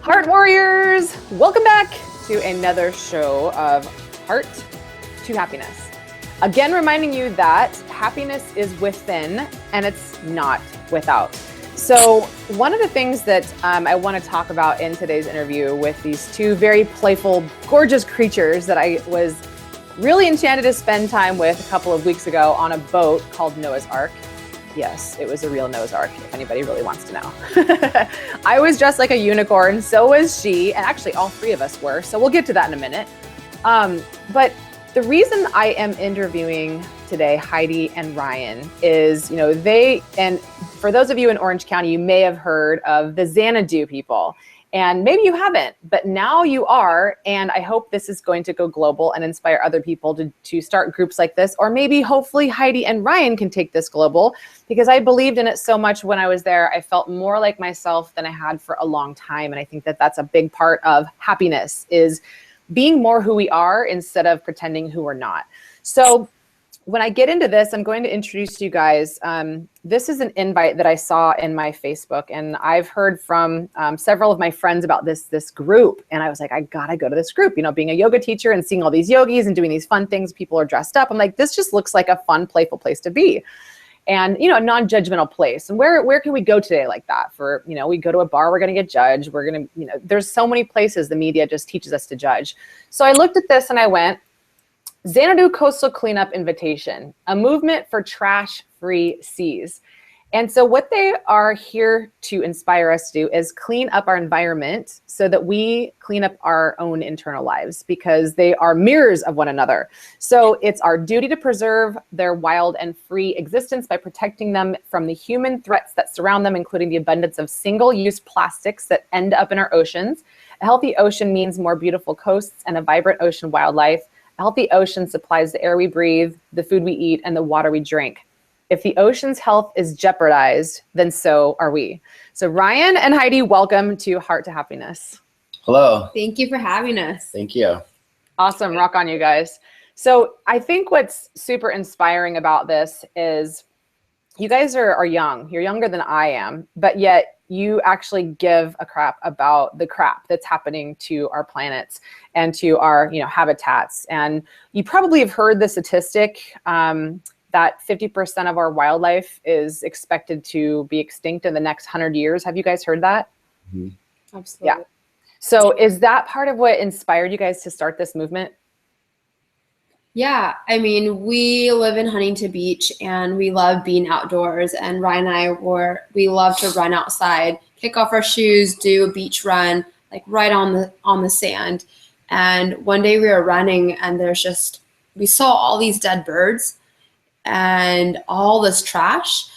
Heart Warriors, welcome back to another show of Heart to Happiness. Again, reminding you that happiness is within and it's not without. So one of the things that I want to talk about in today's interview with these two very playful, gorgeous creatures that I was really enchanted to spend time with a couple of weeks ago on a boat called Noah's Ark. Yes, it was a real Noah's Ark, if anybody really wants to know. I was dressed like a unicorn, so was she, and actually all three of us were, so we'll get to that in a minute. But the reason I am interviewing today Heidi and Ryan is, and for those of you in Orange County, you may have heard of the Xanadu people. And maybe you haven't, but now you are. And I hope this is going to go global and inspire other people to start groups like this. Or maybe hopefully Heidi and Ryan can take this global, because I believed in it so much when I was there. I felt more like myself than I had for a long time. And I think that that's a big part of happiness, is being more who we are instead of pretending who we're not. So when I get into this, I'm going to introduce you guys. This is an invite that I saw in my Facebook, and I've heard from several of my friends about this group. And I was like, I gotta go to this group. Being a yoga teacher and seeing all these yogis and doing these fun things, people are dressed up. I'm like, this just looks like a fun, playful place to be. And, a non-judgmental place. And where can we go today like that? For, we go to a bar, we're going to get judged. We're going to, there's so many places the media just teaches us to judge. So I looked at this and I went, Xanadu Coastal Cleanup Invitation, a movement for trash-free seas. And so what they are here to inspire us to do is clean up our environment so that we clean up our own internal lives, because they are mirrors of one another. So it's our duty to preserve their wild and free existence by protecting them from the human threats that surround them, including the abundance of single-use plastics that end up in our oceans. A healthy ocean means more beautiful coasts and a vibrant ocean wildlife. A healthy ocean supplies the air we breathe, the food we eat, and the water we drink. If the ocean's health is jeopardized, then so are we. So Ryan and Heidi, welcome to Heart to Happiness. Hello. Thank you for having us. Thank you. Awesome. Rock on, you guys. So I think what's super inspiring about this is you guys are young. You're younger than I am, but yet you actually give a crap about the crap that's happening to our planets and to our, habitats. And you probably have heard the statistic that 50% of our wildlife is expected to be extinct in the next 100 years. Have you guys heard that? Mm-hmm. Absolutely. Yeah. So is that part of what inspired you guys to start this movement? Yeah, we live in Huntington Beach and we love being outdoors. And Ryan and I we love to run outside, kick off our shoes, do a beach run, like right on the sand. And one day we were running and we saw all these dead birds and all this trash.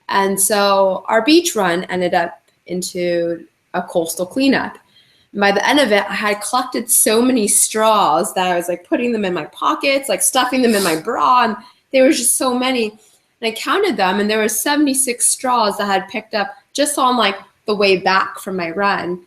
And so our beach run ended up into a coastal cleanup. By the end of it, I had collected so many straws that I was like putting them in my pockets, like stuffing them in my bra, and there was just so many. And I counted them, and there were 76 straws that I had picked up just on like the way back from my run.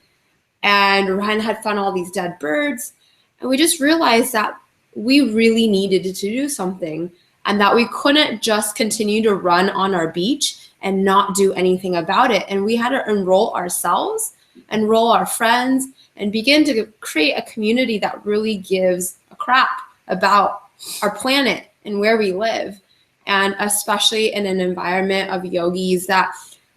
And Ryan had found all these dead birds, and we just realized that we really needed to do something, and that we couldn't just continue to run on our beach and not do anything about it. And we had to enroll ourselves, enroll our friends, and begin to create a community that really gives a crap about our planet and where we live. And especially in an environment of yogis that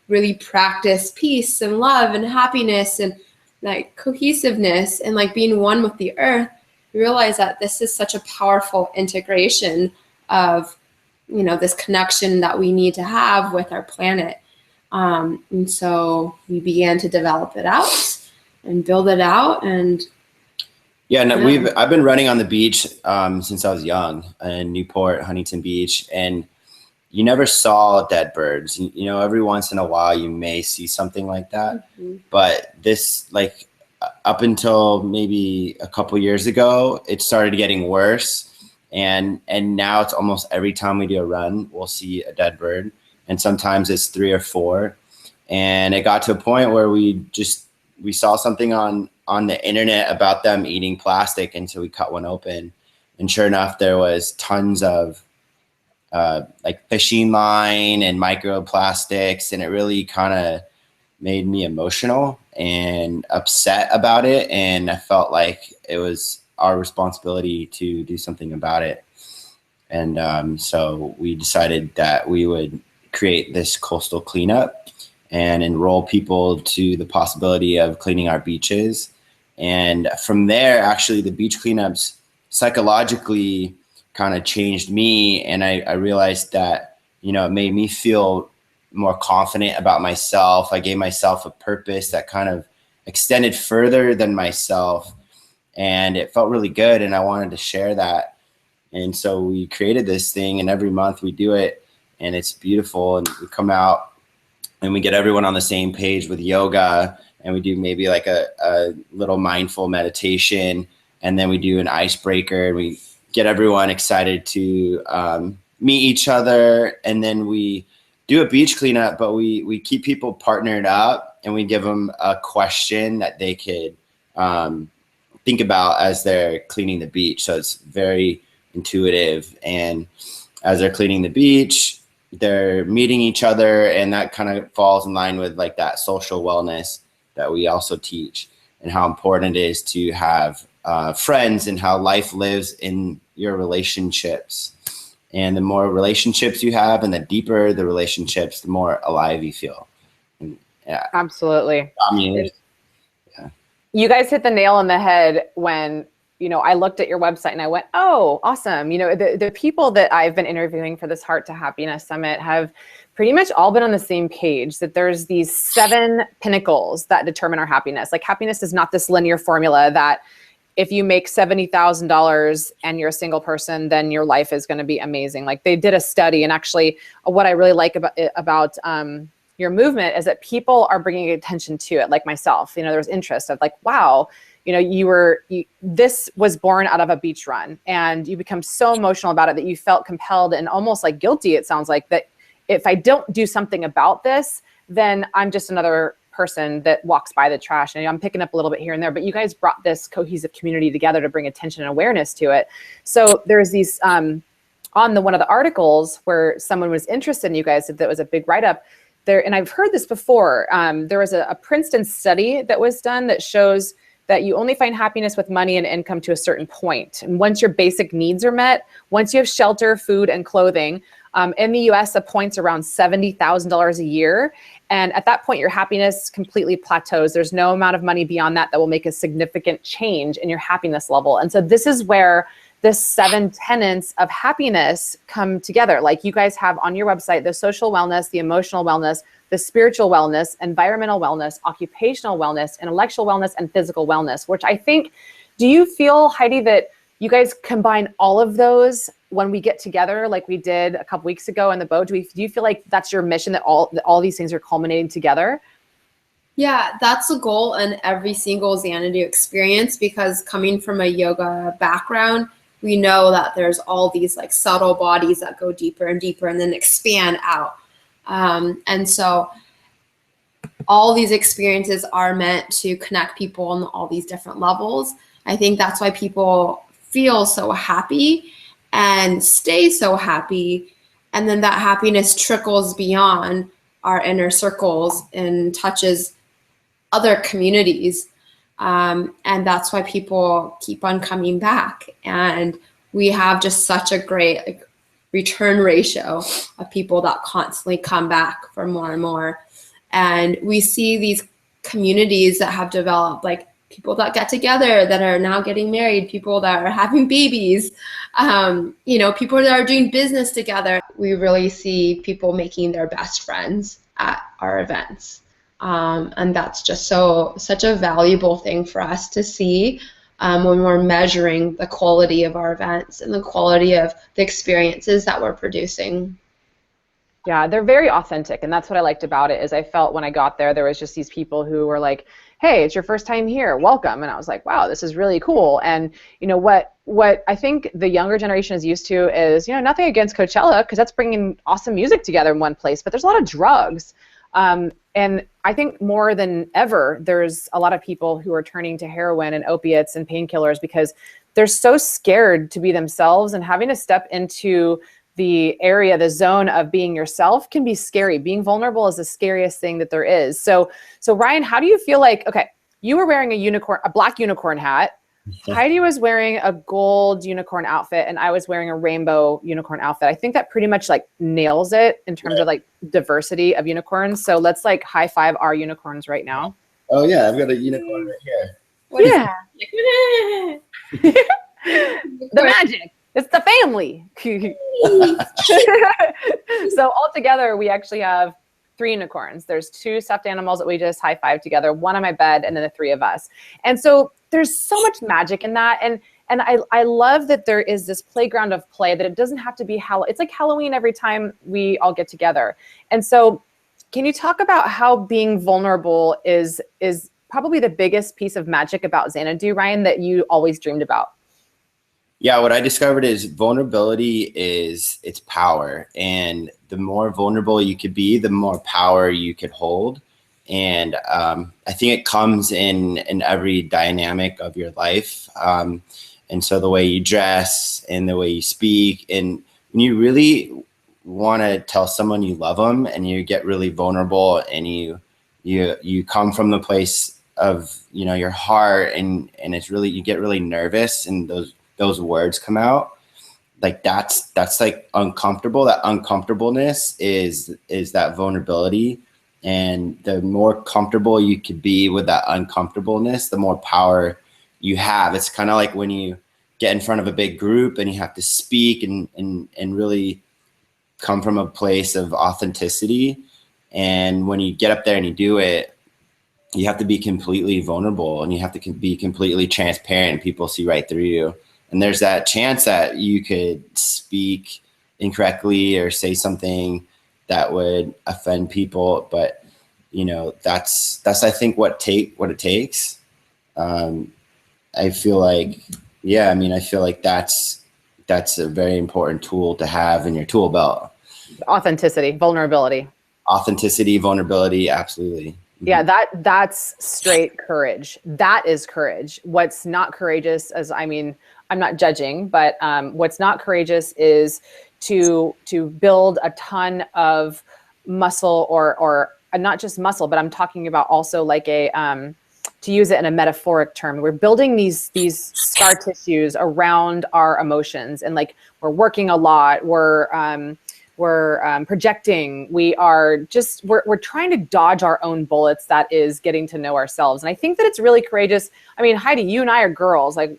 really practice peace and love and happiness and like cohesiveness and like being one with the earth, we realize that this is such a powerful integration of, this connection that we need to have with our planet. And so we began to develop it out and build it out. And I've been running on the beach since I was young in Newport, Huntington Beach, and you never saw dead birds. Every once in a while you may see something like that. Mm-hmm. But this, up until maybe a couple years ago, it started getting worse. And now it's almost every time we do a run, we'll see a dead bird. And sometimes it's 3 or 4. And it got to a point where we saw something on the internet about them eating plastic. And so we cut one open, and sure enough, there was tons of fishing line and microplastics. And it really kind of made me emotional and upset about it. And I felt like it was our responsibility to do something about it. And so we decided that we would create this coastal cleanup and enroll people to the possibility of cleaning our beaches. And from there, actually, the beach cleanups psychologically kind of changed me. And I realized that, you know, it made me feel more confident about myself. I gave myself a purpose that kind of extended further than myself. And it felt really good. And I wanted to share that. And so we created this thing, and every month we do it, and it's beautiful. And we come out and we get everyone on the same page with yoga, and we do maybe like a little mindful meditation. And then we do an icebreaker, and we get everyone excited to meet each other. And then we do a beach cleanup, but we keep people partnered up, and we give them a question that they could think about as they're cleaning the beach. So it's very intuitive. And as they're cleaning the beach, they're meeting each other, and that kind of falls in line with like that social wellness that we also teach, and how important it is to have friends, and how life lives in your relationships. And the more relationships you have, and the deeper the relationships, the more alive you feel. And, yeah, Absolutely. I mean, You guys hit the nail on the head when, you know, I looked at your website and I went, oh, awesome. You know, the people that I've been interviewing for this Heart to Happiness Summit have pretty much all been on the same page, that there's these 7 pinnacles that determine our happiness. Like, happiness is not this linear formula that if you make $70,000 and you're a single person, then your life is going to be amazing. Like, they did a study, and actually what I really like about your movement is that people are bringing attention to it, like myself. You know, there's interest of like, wow, you know, this was born out of a beach run, and you become so emotional about it that you felt compelled and almost like guilty, it sounds like, that if I don't do something about this, then I'm just another person that walks by the trash. And I'm picking up a little bit here and there, but you guys brought this cohesive community together to bring attention and awareness to it. So there's these, on one of the articles where someone was interested in you guys, that was a big write-up there. And I've heard this before. There was a Princeton study that was done that shows that you only find happiness with money and income to a certain point. And once your basic needs are met, once you have shelter, food, and clothing, in the US, the point's around $70,000 a year. And at that point, your happiness completely plateaus. There's no amount of money beyond that will make a significant change in your happiness level. And so this is where the 7 tenets of happiness come together. Like you guys have on your website, the social wellness, the emotional wellness, the spiritual wellness, environmental wellness, occupational wellness, intellectual wellness, and physical wellness, which I think, do you feel, Heidi, that you guys combine all of those when we get together like we did a couple weeks ago in the boat? Do you feel like that's your mission, that all these things are culminating together? Yeah, that's the goal in every single Xanadu experience, because coming from a yoga background, we know that there's all these like subtle bodies that go deeper and deeper and then expand out. And so all these experiences are meant to connect people on all these different levels. I think that's why people feel so happy and stay so happy. And then that happiness trickles beyond our inner circles and touches other communities. And that's why people keep on coming back. And we have just such a great return ratio of people that constantly come back for more and more. And we see these communities that have developed, like people that get together that are now getting married, people that are having babies, people that are doing business together. We really see people making their best friends at our events. And that's just such a valuable thing for us to see when we're measuring the quality of our events and the quality of the experiences that we're producing. Yeah, they're very authentic, and that's what I liked about it. Is I felt when I got there was just these people who were like, hey, it's your first time here, welcome. And I was like, wow, this is really cool. And what I think the younger generation is used to is, nothing against Coachella, because that's bringing awesome music together in one place, but there's a lot of drugs. And I think more than ever, there's a lot of people who are turning to heroin and opiates and painkillers because they're so scared to be themselves, and having to step into the zone of being yourself can be scary. Being vulnerable is the scariest thing that there is. So Ryan, how do you feel like, okay, you were wearing a black unicorn hat. Heidi was wearing a gold unicorn outfit and I was wearing a rainbow unicorn outfit. I think that pretty much like nails it in terms of like diversity of unicorns. So let's like high five our unicorns right now. Oh yeah, I've got a unicorn right here. Yeah. The magic. It's the family. So altogether, we actually have 3 unicorns. There's 2 stuffed animals that we just high-fived together, 1 on my bed, and then the 3 of us. And so there's so much magic in that. And I love that there is this playground of play, that it doesn't have to be it's like Halloween every time we all get together. And so can you talk about how being vulnerable is probably the biggest piece of magic about Xanadu, Ryan, that you always dreamed about? Yeah, what I discovered is vulnerability is its power. And the more vulnerable you could be, the more power you could hold. And I think it comes in every dynamic of your life. And so the way you dress and the way you speak, and when you really want to tell someone you love them and you get really vulnerable and you come from the place of, your heart, and it's really, you get really nervous and those words come out, like that's like uncomfortable. That uncomfortableness is that vulnerability. And the more comfortable you could be with that uncomfortableness, the more power you have. It's kind of like when you get in front of a big group and you have to speak and really come from a place of authenticity. And when you get up there and you do it, you have to be completely vulnerable and you have to be completely transparent, and people see right through you. And there's that chance that you could speak incorrectly or say something that would offend people. But, that's I think what it takes. I feel like, I feel like that's a very important tool to have in your tool belt. Authenticity, vulnerability. Absolutely. Yeah, that's straight courage. That is courage. What's not courageous, I'm not judging, but what's not courageous is to build a ton of muscle or not just muscle, but I'm talking about also like to use it in a metaphoric term. We're building these scar tissues around our emotions, and like we're working a lot. We're projecting. We're trying to dodge our own bullets. That is getting to know ourselves. And I think that it's really courageous. Heidi, you and I are girls, like,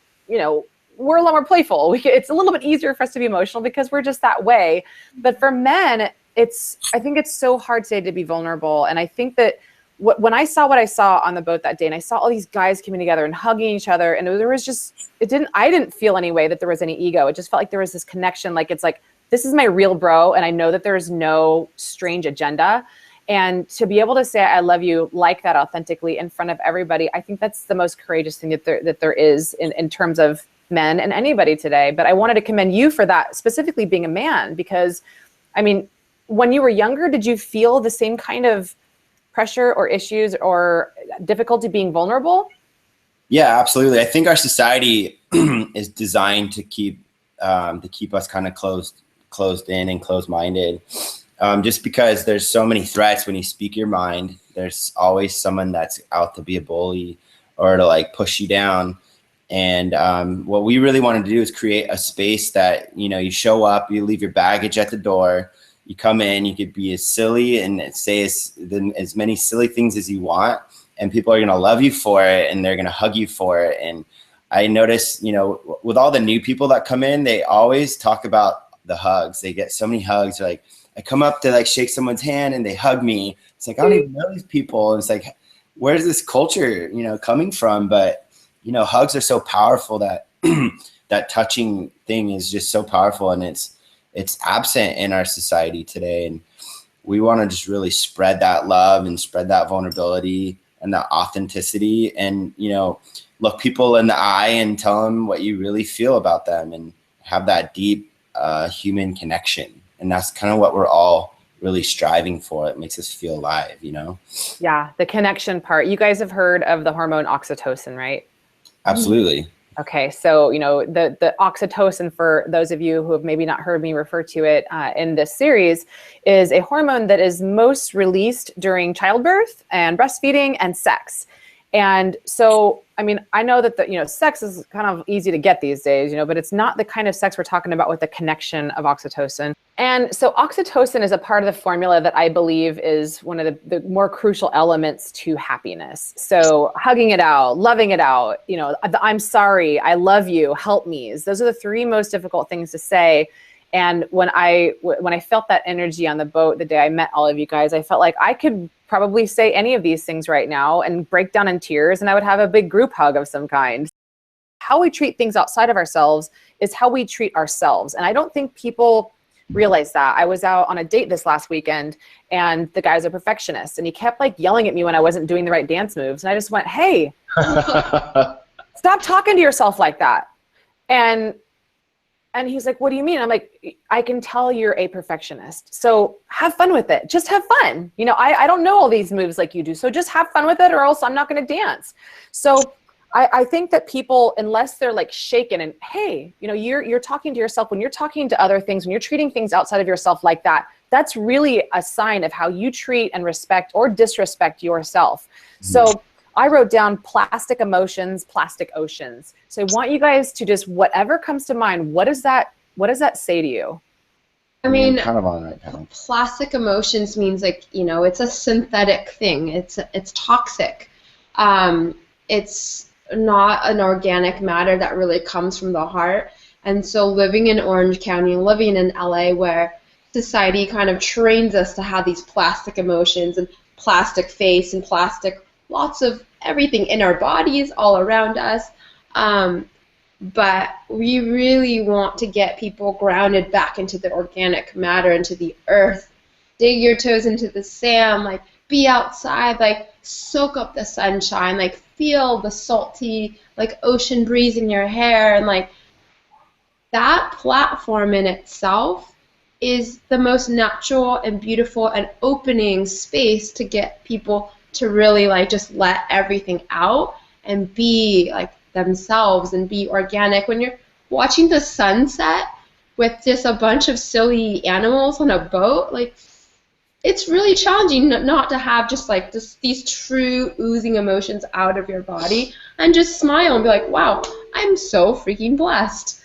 we're a lot more playful. It's a little bit easier for us to be emotional because we're just that way. But for men, I think it's so hard today to be vulnerable. And I think that when I saw what I saw on the boat that day, and I saw all these guys coming together and hugging each other, and there was just, I didn't feel anyway that there was any ego. It just felt like there was this connection. Like, it's like, this is my real bro. And I know that there's no strange agenda. And to be able to say, I love you like that authentically in front of everybody, I think that's the most courageous thing that there is in terms of men and anybody today. But I wanted to commend you for that, specifically being a man, because when you were younger, did you feel the same kind of pressure or issues or difficulty being vulnerable? Yeah, absolutely. I think our society is designed to keep us kind of closed in and closed-minded. Just because there's so many threats when you speak your mind. There's always someone that's out to be a bully or to like push you down. And what we really wanted to do is create a space that, you show up, you leave your baggage at the door, you come in, you could be as silly and say as many silly things as you want, and people are going to love you for it and they're going to hug you for it. And I notice, with all the new people that come in, they always talk about the hugs. They get so many hugs. Like, I come up to like shake someone's hand and they hug me. It's like, I don't even know these people. And it's like, where's this culture, coming from? But, hugs are so powerful that that touching thing is just so powerful, and it's absent in our society today. And we want to just really spread that love and spread that vulnerability and that authenticity, and, look people in the eye and tell them what you really feel about them and have that deep human connection. And that's kind of what we're all really striving for. It makes us feel alive, Yeah, the connection part. You guys have heard of the hormone oxytocin, right? Absolutely. Okay, so the oxytocin, for those of you who have maybe not heard me refer to it in this series, is a hormone that is most released during childbirth and breastfeeding and sex. And so, I mean, I know that sex is kind of easy to get these days, but it's not the kind of sex we're talking about with the connection of oxytocin. And so oxytocin is a part of the formula that I believe is one of the more crucial elements to happiness. So hugging it out, loving it out, I'm sorry, I love you, help me. Those are the three most difficult things to say. And when I felt that energy on the boat the day I met all of you guys, I felt like I could probably say any of these things right now and break down in tears, and I would have a big group hug of some kind. How we treat things outside of ourselves is how we treat ourselves. And I don't think people realize that. I was out on a date this last weekend, and the guy's a perfectionist, and he kept yelling at me when I wasn't doing the right dance moves. And I just went, hey, stop talking to yourself like that. And he's like, what do you mean? I'm like, I can tell you're a perfectionist. So have fun with it. Just have fun. I don't know all these moves like you do. So just have fun with it, or else I'm not going to dance. So I think that people, unless they're shaken and, hey, you're talking to yourself, when you're talking to other things, when you're treating things outside of yourself like that, that's really a sign of how you treat and respect or disrespect yourself. So I wrote down plastic emotions, plastic oceans. So I want you guys to just, whatever comes to mind, what does that say to you? I mean, kind of on that kind of. Plastic emotions means it's a synthetic thing. It's toxic. It's not an organic matter that really comes from the heart. And so living in Orange County and living in LA, where society kind of trains us to have these plastic emotions and plastic face and plastic, lots of everything in our bodies all around us. But we really want to get people grounded back into the organic matter, into the earth. Dig your toes into the sand, be outside, soak up the sunshine, feel the salty, ocean breeze in your hair. And that platform in itself is the most natural and beautiful and opening space to get people to really just let everything out and be themselves and be organic. When you're watching the sunset with just a bunch of silly animals on a boat, it's really challenging not to have just these true oozing emotions out of your body and just smile and be like, wow, I'm so freaking blessed.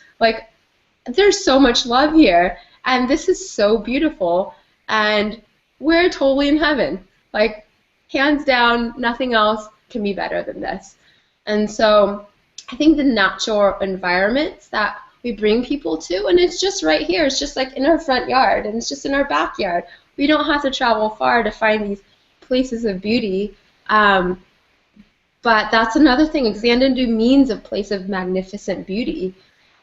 There's so much love here, and this is so beautiful, and we're totally in heaven. Hands down, nothing else can be better than this. And so I think the natural environments that we bring people to, and it's just right here, it's just in our front yard, and it's just in our backyard. We don't have to travel far to find these places of beauty. But that's another thing. Xanadu means a place of magnificent beauty.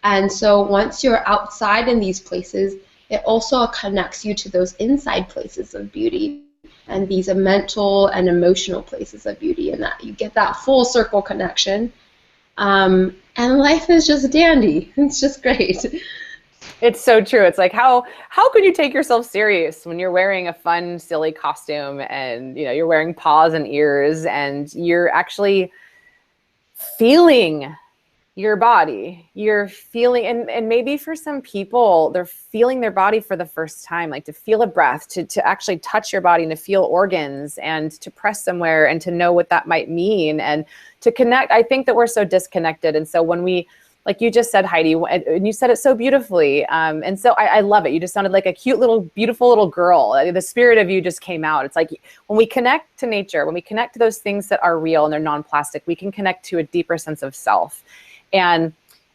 And so once you're outside in these places, it also connects you to those inside places of beauty, and these are mental and emotional places of beauty, and that you get that full circle connection. And life is just dandy. It's just great. It's so true. It's how could you take yourself serious when you're wearing a fun, silly costume, and you're wearing paws and ears, and you're actually feeling your body. You're feeling, and maybe for some people, they're feeling their body for the first time, to feel a breath, to actually touch your body and to feel organs and to press somewhere and to know what that might mean and to connect. I think that we're so disconnected. And so when we, like you just said, Heidi, and you said it so beautifully. And so I love it. You just sounded like a cute little, beautiful little girl. The spirit of you just came out. It's when we connect to nature, when we connect to those things that are real and they're non-plastic, we can connect to a deeper sense of self. And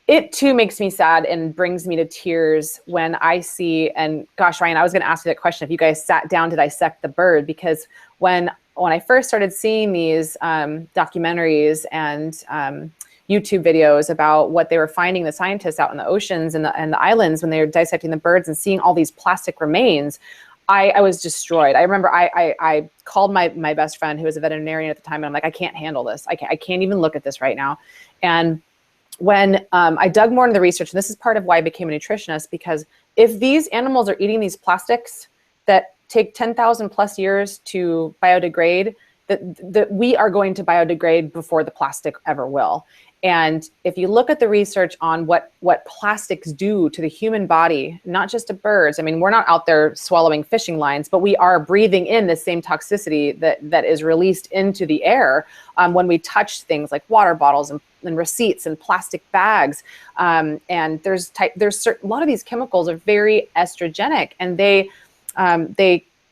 it too makes me sad and brings me to tears when I see, and gosh, Ryan, I was going to ask you that question, if you guys sat down to dissect the bird, because when I first started seeing these documentaries and YouTube videos about what they were finding, the scientists out in the oceans and the islands, when they were dissecting the birds and seeing all these plastic remains, I was destroyed. I remember I called my best friend, who was a veterinarian at the time, and I'm like, I can't handle this. I can't even look at this right now. And when I dug more into the research, and this is part of why I became a nutritionist, because if these animals are eating these plastics that take 10,000 plus years to biodegrade, that we are going to biodegrade before the plastic ever will. And if you look at the research on what plastics do to the human body, not just to birds, I mean, we're not out there swallowing fishing lines, but we are breathing in the same toxicity that is released into the air when we touch things like water bottles and receipts and plastic bags. And there's a lot of these chemicals are very estrogenic, and they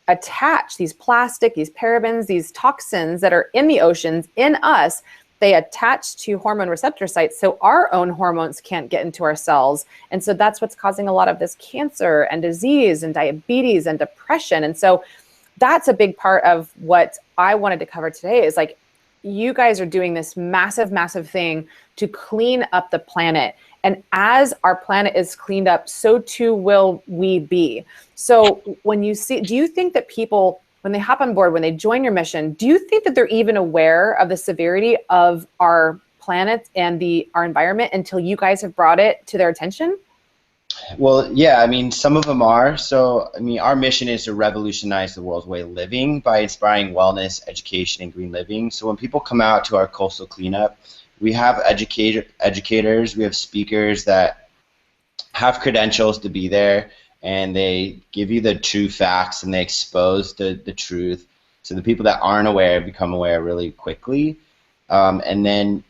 attach these parabens, these toxins that are in the oceans, in us. They attach to hormone receptor sites, so our own hormones can't get into our cells. And so that's what's causing a lot of this cancer and disease and diabetes and depression. And so that's a big part of what I wanted to cover today, is like, you guys are doing this massive, massive thing to clean up the planet. And as our planet is cleaned up, so too will we be. So when you see, do you think that people, when they hop on board, when they join your mission, do you think that they're even aware of the severity of our planet and our environment until you guys have brought it to their attention? Well, yeah, I mean, some of them are. So, I mean, our mission is to revolutionize the world's way of living by inspiring wellness, education, and green living. So when people come out to our coastal cleanup, we have educators, we have speakers that have credentials to be there, and they give you the true facts, and they expose the truth. So the people that aren't aware become aware really quickly. And then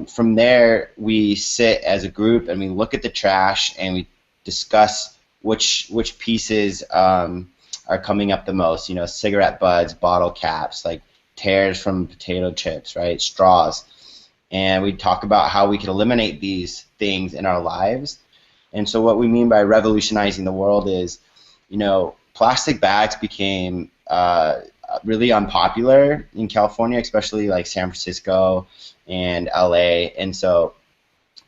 from there, we sit as a group and we look at the trash and we discuss which pieces are coming up the most. You know, cigarette butts, bottle caps, like tears from potato chips, right? Straws. And we talk about how we can eliminate these things in our lives. And so what we mean by revolutionizing the world is, you know, plastic bags became really unpopular in California, especially like San Francisco and LA. And so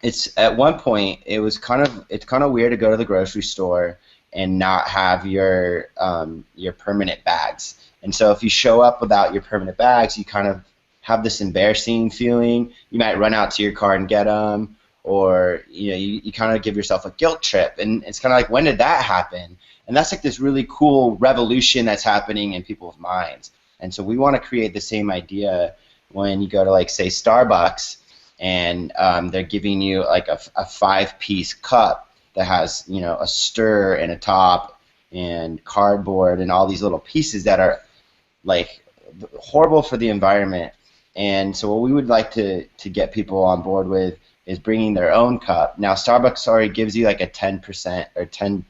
it's, at one point, it's kind of weird to go to the grocery store and not have your permanent bags. And so if you show up without your permanent bags, you kind of have this embarrassing feeling. You might run out to your car and get them, or you kind of give yourself a guilt trip. And it's kind of like, when did that happen? And that's like this really cool revolution that's happening in people's minds. And so we want to create the same idea when you go to, like, say, Starbucks, and they're giving you like a 5-piece cup that has, you know, a stir and a top and cardboard and all these little pieces that are like horrible for the environment. And so what we would like to get people on board with is bringing their own cup. Now, Starbucks already gives you like a 10% or 10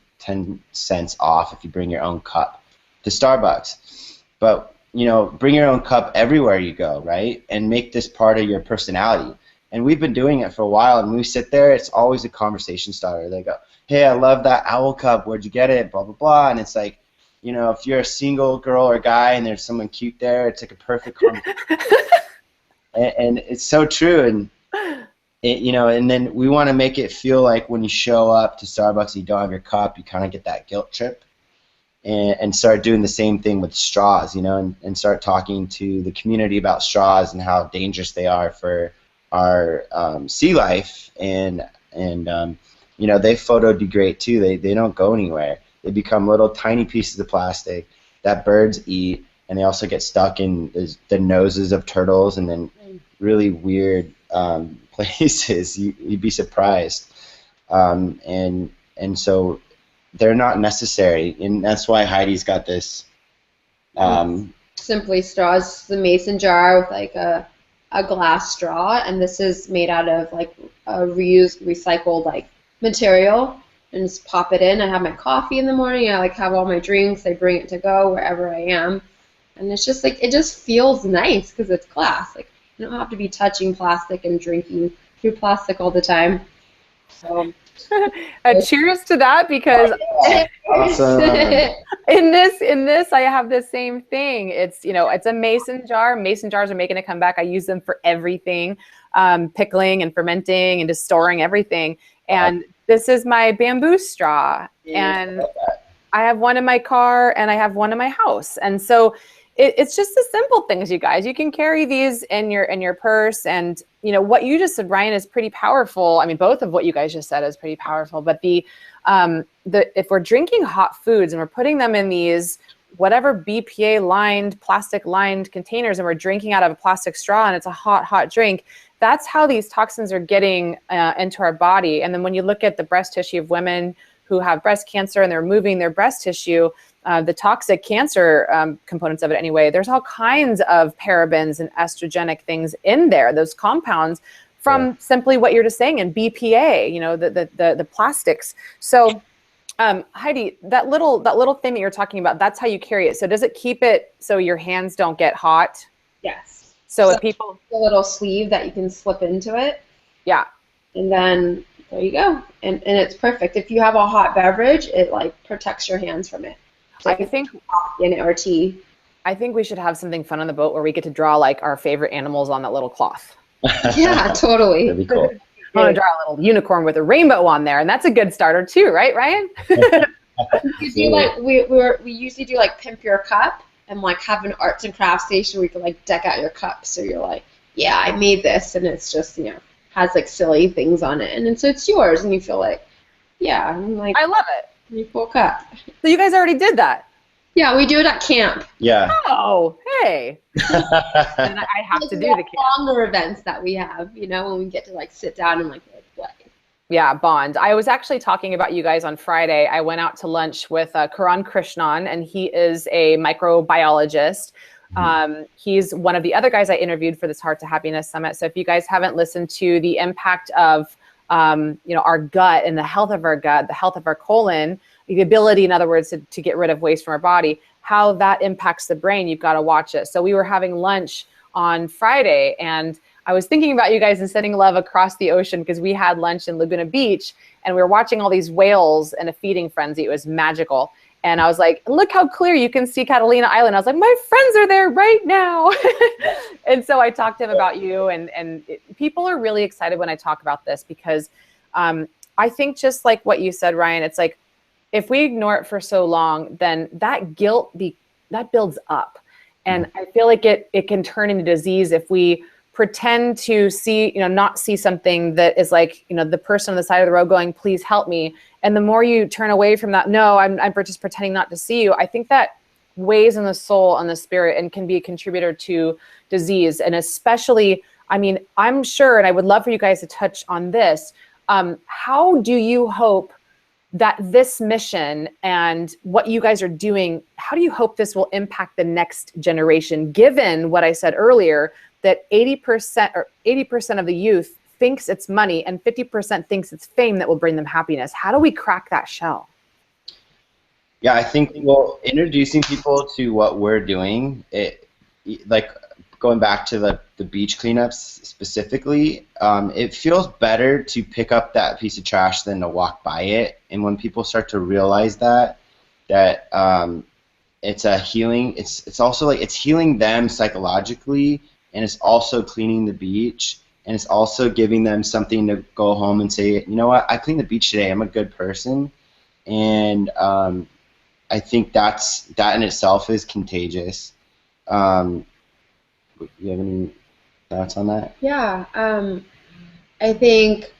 cents off if you bring your own cup to Starbucks. But, you know, bring your own cup everywhere you go, right? And make this part of your personality. And we've been doing it for a while, and when we sit there, it's always a conversation starter. They go, hey, I love that owl cup. Where'd you get it? Blah, blah, blah. And it's like, you know, if you're a single girl or guy and there's someone cute there, it's like a perfect conversation. and it's so true. And you know, and then we want to make it feel like when you show up to Starbucks and you don't have your cup, you kind of get that guilt trip, and start doing the same thing with straws, you know, and start talking to the community about straws and how dangerous they are for our sea life, and you know, they photodegrade too. They don't go anywhere. They become little tiny pieces of plastic that birds eat, and they also get stuck in the noses of turtles and then really weird places. You'd be surprised, and so they're not necessary, and that's why Heidi's got this. Simply straws, the mason jar with like a glass straw, and this is made out of like a recycled like material, and just pop it in. I have my coffee in the morning. I like have all my drinks. I bring it to go wherever I am, and it's just like, it just feels nice because it's glass. Like, you don't have to be touching plastic and drinking through plastic all the time. So cheers to that, because Awesome. in this I have the same thing. It's, you know, it's a mason jar. Mason jars are making a comeback. I use them for everything, pickling and fermenting and just storing everything. And this is my bamboo straw, and I have one in my car and I have one in my house. And so it's just the simple things, you guys. You can carry these in your purse, and you know what you just said, Ryan, is pretty powerful. I mean, both of what you guys just said is pretty powerful. But if we're drinking hot foods and we're putting them in these whatever BPA lined, plastic lined containers, and we're drinking out of a plastic straw, and it's a hot drink, that's how these toxins are getting into our body. And then when you look at the breast tissue of women who have breast cancer and they're removing their breast tissue, the toxic cancer components of it anyway, there's all kinds of parabens and estrogenic things in there, those compounds from simply what you're just saying, and BPA, you know, the plastics. So Heidi, that little thing that you're talking about, that's how you carry it. So does it keep it so your hands don't get hot? Yes. So if people, a little sleeve that you can slip into it. Yeah. And then there you go. And it's perfect. If you have a hot beverage, it like protects your hands from it. So I think in it or tea. I think we should have something fun on the boat where we get to draw like our favorite animals on that little cloth. Yeah, totally. That'd be cool. I want to draw a little unicorn with a rainbow on there, and that's a good starter too, right, Ryan? You do like we usually do like pimp your cup and like have an arts and crafts station where you can like deck out your cup. So you're like, yeah, I made this, and it's just, you know, has like silly things on it, and so it's yours, and you feel like, yeah, I'm like, I love it. Pretty cool cup. So you guys already did that? Yeah, we do it at camp. Yeah. Oh, hey. And I have to do the camp. Longer events that we have, you know, when we get to like sit down and like play. Yeah, bond. I was actually talking about you guys on Friday. I went out to lunch with Karan Krishnan, and he is a microbiologist. He's one of the other guys I interviewed for this Heart to Happiness Summit. So if you guys haven't listened to the impact of you know, our gut and the health of our gut, the health of our colon, the ability, in other words, to get rid of waste from our body, how that impacts the brain, you've got to watch it. So we were having lunch on Friday, and I was thinking about you guys and sending love across the ocean because we had lunch in Laguna Beach, and we were watching all these whales in a feeding frenzy. It was magical. And I was like, look how clear you can see Catalina Island. I was like, my friends are there right now. And so I talked to him about you, and people are really excited when I talk about this because I think just like what you said, Ryan, it's like, if we ignore it for so long, then that guilt, that builds up. And I feel like it can turn into disease if we pretend to see, you know, not see something that is like, you know, the person on the side of the road going, please help me. And the more you turn away from that, no, I'm just pretending not to see you. I think that weighs on the soul, on the spirit, and can be a contributor to disease. And especially, I mean, I'm sure, and I would love for you guys to touch on this. How do you hope that this mission and what you guys are doing, how do you hope this will impact the next generation, given what I said earlier, that 80% of the youth thinks it's money and 50% thinks it's fame that will bring them happiness? How do we crack that shell? Yeah, I think, well, introducing people to what we're doing, like going back to the beach cleanups specifically, it feels better to pick up that piece of trash than to walk by it. And when people start to realize that it's a healing, it's also like it's healing them psychologically, and it's also cleaning the beach, and it's also giving them something to go home and say, you know what, I cleaned the beach today, I'm a good person. And I think that in itself is contagious. You have any thoughts on that? Yeah, I think,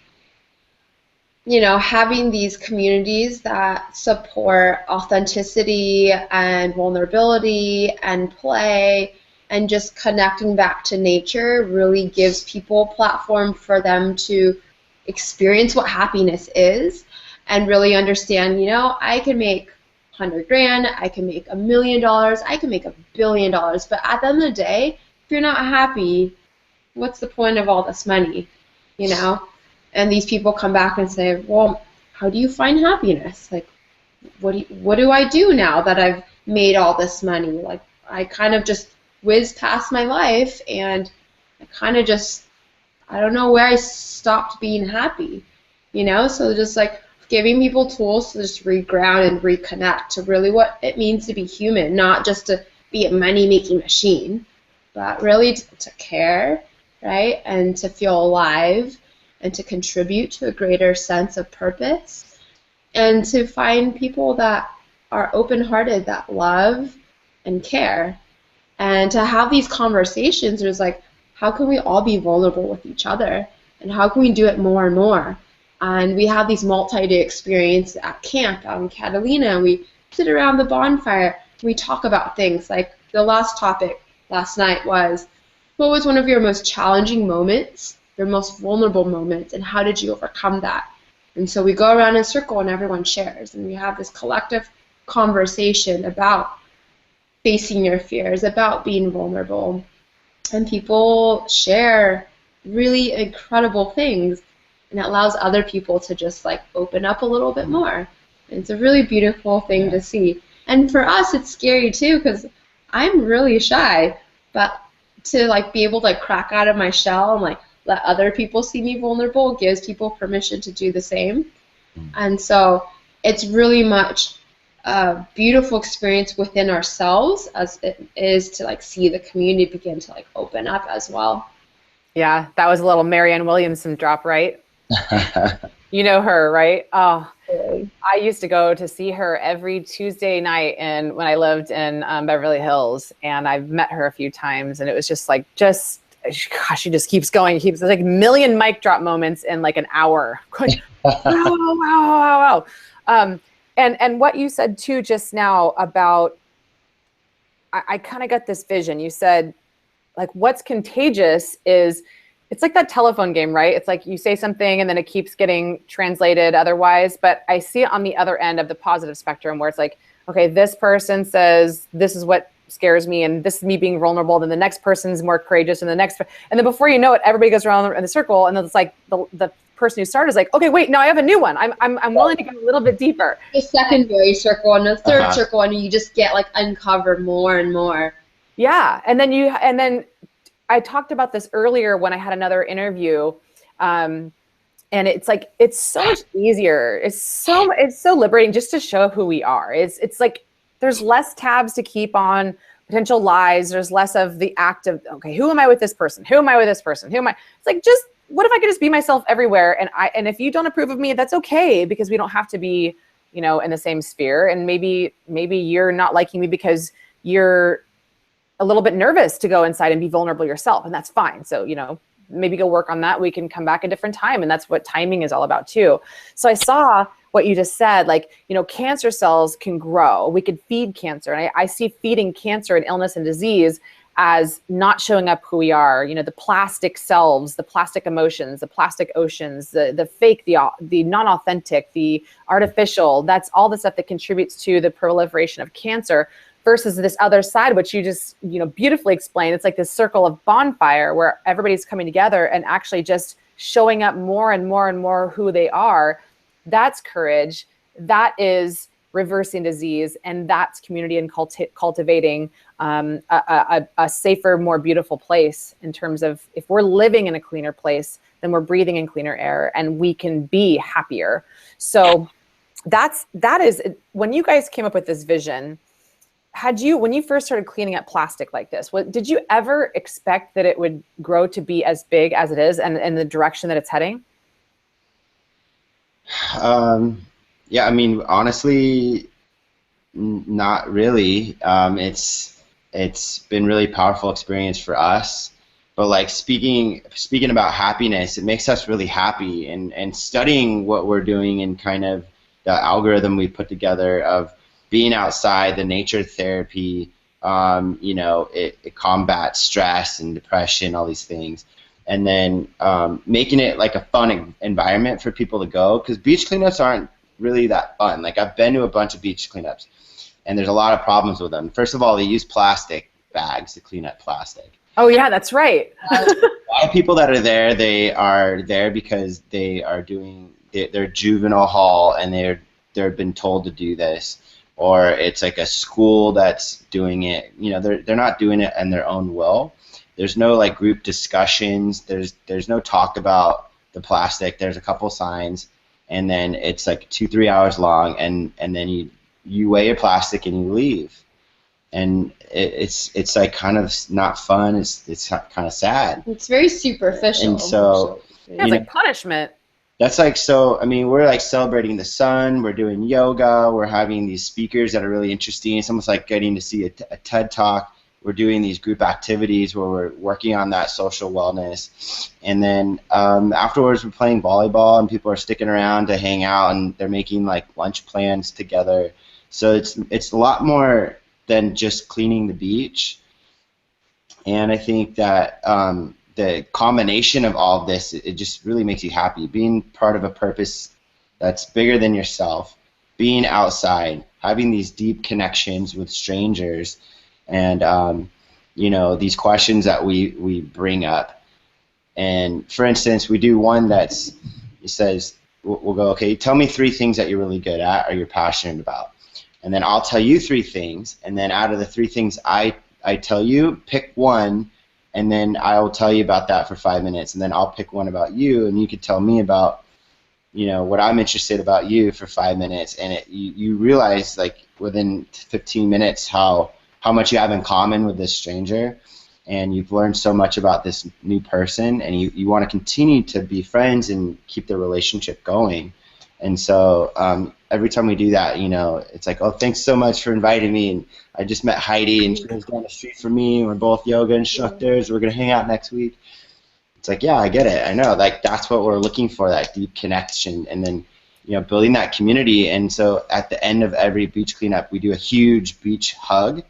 you know, having these communities that support authenticity and vulnerability and play and just connecting back to nature really gives people a platform for them to experience what happiness is and really understand, you know, I can make 100 grand, I can make $1 million, I can make $1 billion, but at the end of the day, if you're not happy, what's the point of all this money, you know? And these people come back and say, well, how do you find happiness? Like, what do I do now that I've made all this money? Like, I kind of just whizzed past my life, and I kind of just, I don't know where I stopped being happy, you know? So just like giving people tools to just reground and reconnect to really what it means to be human, not just to be a money-making machine, but really to care, right? And to feel alive and to contribute to a greater sense of purpose and to find people that are open-hearted, that love and care. And to have these conversations, there's like, how can we all be vulnerable with each other? And how can we do it more and more? And we have these multi-day experiences at camp out in Catalina, and we sit around the bonfire, we talk about things. Like the last topic last night was, what was one of your most challenging moments your most vulnerable moments, and how did you overcome that? And so we go around in a circle and everyone shares, and we have this collective conversation about facing your fears, about being vulnerable. And people share really incredible things, and it allows other people to just like open up a little bit more. And it's a really beautiful thing to see. And for us, it's scary too, because I'm really shy, but to like be able to like crack out of my shell and like let other people see me vulnerable gives people permission to do the same. And so it's really much a beautiful experience within ourselves as it is to like see the community begin to like open up as well. Yeah, that was a little Marianne Williamson drop, right? You know her, right? Oh, I used to go to see her every Tuesday night and when I lived in Beverly Hills, and I've met her a few times, and it was just like, gosh, she just keeps going. Keeps like a million mic drop moments in like an hour. Wow. And what you said too just now about, I kind of got this vision. You said, like, what's contagious is, it's like that telephone game, right? It's like you say something and then it keeps getting translated otherwise. But I see it on the other end of the positive spectrum where it's like, okay, this person says, this is what scares me, and this is me being vulnerable. Then the next person's more courageous, and and then before you know it, everybody goes around in the circle, and then it's like the person who started is like, okay, wait, now I have a new one. I'm willing to go a little bit deeper. The secondary circle and the third circle, and you just get like uncovered more and more. Yeah, and then I talked about this earlier when I had another interview, and it's like, it's so much easier. It's so liberating just to show who we are. It's like there's less tabs to keep on potential lies. There's less of the act of, okay, who am I with this person? Who am I with this person? Who am I? It's like, just what if I could just be myself everywhere? And if you don't approve of me, that's okay, because we don't have to be, in the same sphere. And maybe you're not liking me because you're a little bit nervous to go inside and be vulnerable yourself, and that's fine. So, maybe go work on that. We can come back a different time, and that's what timing is all about too. So I saw what you just said, like, cancer cells can grow. We could feed cancer. And I see feeding cancer and illness and disease as not showing up who we are, the plastic selves, the plastic emotions, the plastic oceans, the fake, the non-authentic, the artificial. That's all the stuff that contributes to the proliferation of cancer. Versus this other side, which you just, beautifully explained. It's like this circle of bonfire where everybody's coming together and actually just showing up more and more and more who they are. That's courage. That is reversing disease, and that's community and cultivating a safer, more beautiful place. In terms of, if we're living in a cleaner place, then we're breathing in cleaner air, and we can be happier. So that is when you guys came up with this vision. When you first started cleaning up plastic like this, did you ever expect that it would grow to be as big as it is, and in the direction that it's heading? Yeah, I mean, honestly, not really. It's been really powerful experience for us. But like speaking about happiness, it makes us really happy, and studying what we're doing and kind of the algorithm we put together of being outside, the nature therapy, it combats stress and depression, all these things. And then making it like a fun environment for people to go, because beach cleanups aren't really that fun. Like, I've been to a bunch of beach cleanups, and there's a lot of problems with them. First of all, they use plastic bags to clean up plastic. Oh yeah, that's right. A lot of people that are there, they are there because they are doing their juvenile hall, and they're been told to do this. Or it's like a school that's doing it. They're not doing it in their own will. There's no like group discussions. There's no talk about the plastic. There's a couple signs, and then it's like 2-3 hours long, and then you weigh your plastic and you leave. And it's like kind of not fun. It's kind of sad. It's very superficial. And so it's like punishment. That's like, so, I mean, we're like celebrating the sun, we're doing yoga, we're having these speakers that are really interesting. It's almost like getting to see a TED Talk. We're doing these group activities where we're working on that social wellness. And then afterwards we're playing volleyball, and people are sticking around to hang out, and they're making like lunch plans together. So it's a lot more than just cleaning the beach. And I think that the combination of all of this, it just really makes you happy. Being part of a purpose that's bigger than yourself, being outside, having these deep connections with strangers, and you know, these questions that we bring up. And for instance, we do one that's, it says, we'll go, okay, tell me 3 things that you're really good at or you're passionate about. And then I'll tell you 3 things, and then out of the 3 things I tell you, pick one, and then I'll tell you about that for 5 minutes, and then I'll pick one about you, and you could tell me about, you know, what I'm interested about you for 5 minutes, and you realize, like, within 15 minutes how much you have in common with this stranger, and you've learned so much about this new person, and you want to continue to be friends and keep the relationship going. And so every time we do that, you know, it's like, oh, thanks so much for inviting me. And I just met Heidi, and she lives down the street from me. We're both yoga instructors. We're going to hang out next week. It's like, yeah, I get it. I know. Like, that's what we're looking for, that deep connection. And then, you know, building that community. And so at the end of every beach cleanup, we do a huge beach hug.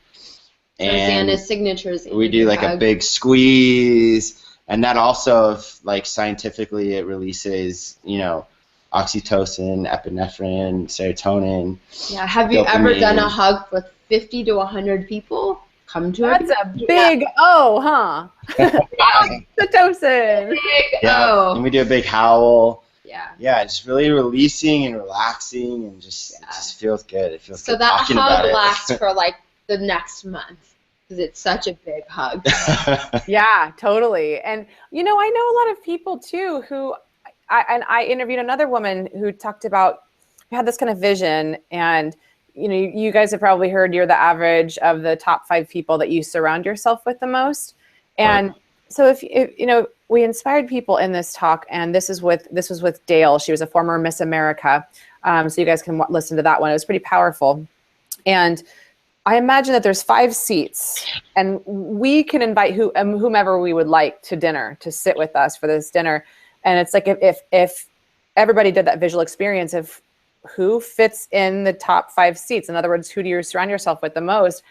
And Xana's signatures. We do like a big squeeze. And that also, like, scientifically, it releases, you know, oxytocin, epinephrine, serotonin. Yeah. Have you ever done a hug with 50 to 100 people? Come to That's a big huh? Oxytocin. Yeah. And we do a big howl. Yeah. Yeah, it's really releasing and relaxing, and just it just feels good. It feels so good that talking hug about lasts it. for like the next month because it's such a big hug. Yeah, totally. And you know, I know a lot of people too who I interviewed another woman who talked about, who had this kind of vision, and you know, you guys have probably heard you're the average of the top 5 people that you surround yourself with the most. And so if you know, we inspired people in this talk, and this was with Dale. She was a former Miss America. So you guys can listen to that one. It was pretty powerful. And I imagine that there's 5 seats, and we can invite whomever we would like to dinner, to sit with us for this dinner. And it's like, if everybody did that visual experience of who fits in the top 5 seats, in other words, who do you surround yourself with the most?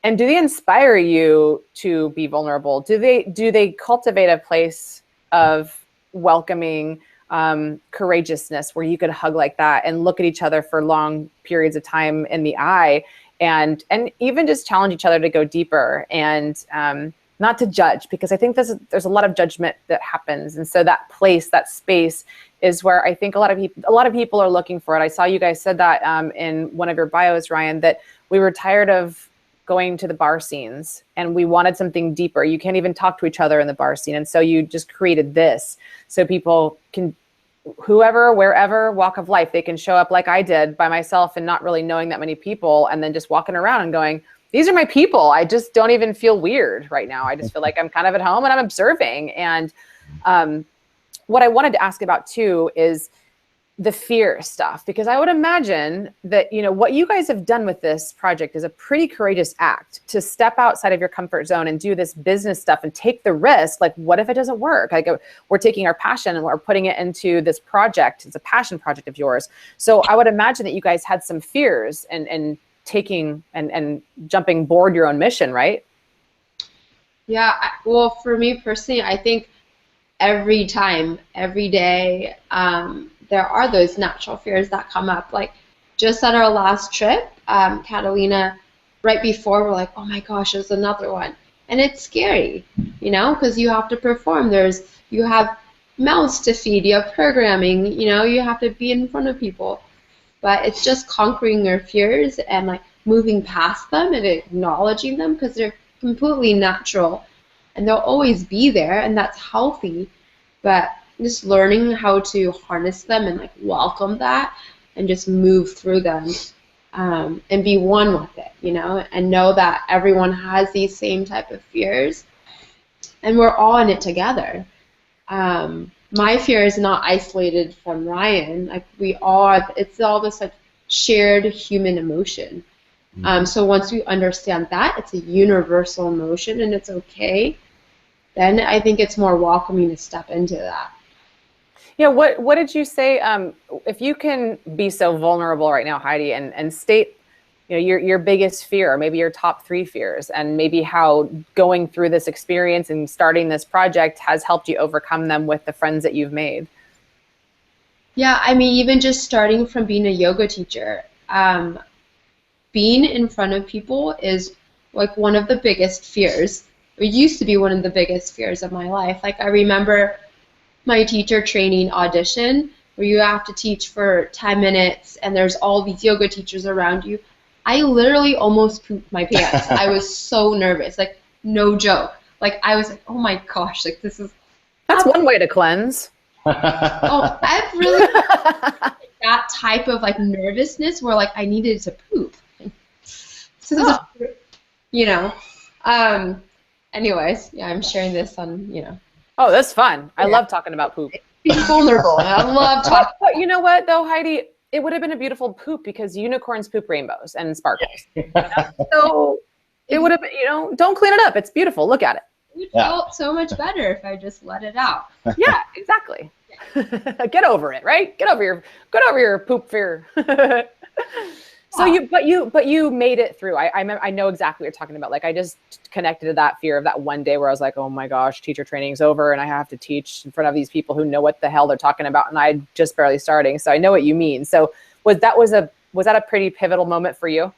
And do they inspire you to be vulnerable? Do they cultivate a place of welcoming courageousness where you could hug like that and look at each other for long periods of time in the eye, and even just challenge each other to go deeper, and not to judge, because I think there's a lot of judgment that happens. And so that place, that space, is where I think a lot of people are looking for it. I saw you guys said that in one of your bios, Ryan, that we were tired of going to the bar scenes and we wanted something deeper. You can't even talk to each other in the bar scene. And so you just created this so people can, whoever, wherever walk of life, they can show up like I did by myself and not really knowing that many people, and then just walking around and going, these are my people. I just don't even feel weird right now. I just feel like I'm kind of at home and I'm observing. And what I wanted to ask about too is the fear stuff, because I would imagine that, you know, what you guys have done with this project is a pretty courageous act, to step outside of your comfort zone and do this business stuff and take the risk. Like, what if it doesn't work? Like, we're taking our passion and we're putting it into this project. It's a passion project of yours. So I would imagine that you guys had some fears and taking and jumping board your own mission, right? Yeah. Well, for me personally, I think every time, every day, there are those natural fears that come up. Like just at our last trip, Catalina, right before, we're like, oh my gosh, there's another one. And it's scary, you know, because you have to perform. You have mouths to feed, you have programming, you know, you have to be in front of people. But it's just conquering your fears and like moving past them and acknowledging them, because they're completely natural and they'll always be there, and that's healthy. But just learning how to harness them and like welcome that and just move through them, and be one with it, you know, and know that everyone has these same type of fears and we're all in it together. My fear is not isolated from Ryan. Like it's all this like shared human emotion. So once we understand that it's a universal emotion and it's okay, then I think it's more welcoming to step into that. Yeah, what did you say? If you can be so vulnerable right now, Heidi, and state, your biggest fear, or maybe your top 3 fears, and maybe how going through this experience and starting this project has helped you overcome them with the friends that you've made. Yeah, I mean, even just starting from being a yoga teacher, being in front of people is like one of the biggest fears. It used to be one of the biggest fears of my life. Like I remember my teacher training audition where you have to teach for 10 minutes and there's all these yoga teachers around you. I literally almost pooped my pants. I was so nervous, like no joke. Like I was like, oh my gosh, like this is. That's one way to cleanse. Oh, I've really that type of like nervousness where like I needed to poop. So, anyways, yeah, I'm sharing this on. Oh, that's fun. I love talking about poop. Be vulnerable. I love talking. But you know what though, Heidi? It would have been a beautiful poop because unicorns poop rainbows and sparkles. So it would have been, don't clean it up. It's beautiful. Look at it. It felt so much better if I just let it out. Yeah, exactly. Get over it, right? Get over your poop fear. So you made it through. I know exactly what you're talking about. Like I just connected to that fear of that one day where I was like, oh my gosh, teacher training's over and I have to teach in front of these people who know what the hell they're talking about, and I just barely starting. So I know what you mean. So was that a pretty pivotal moment for you?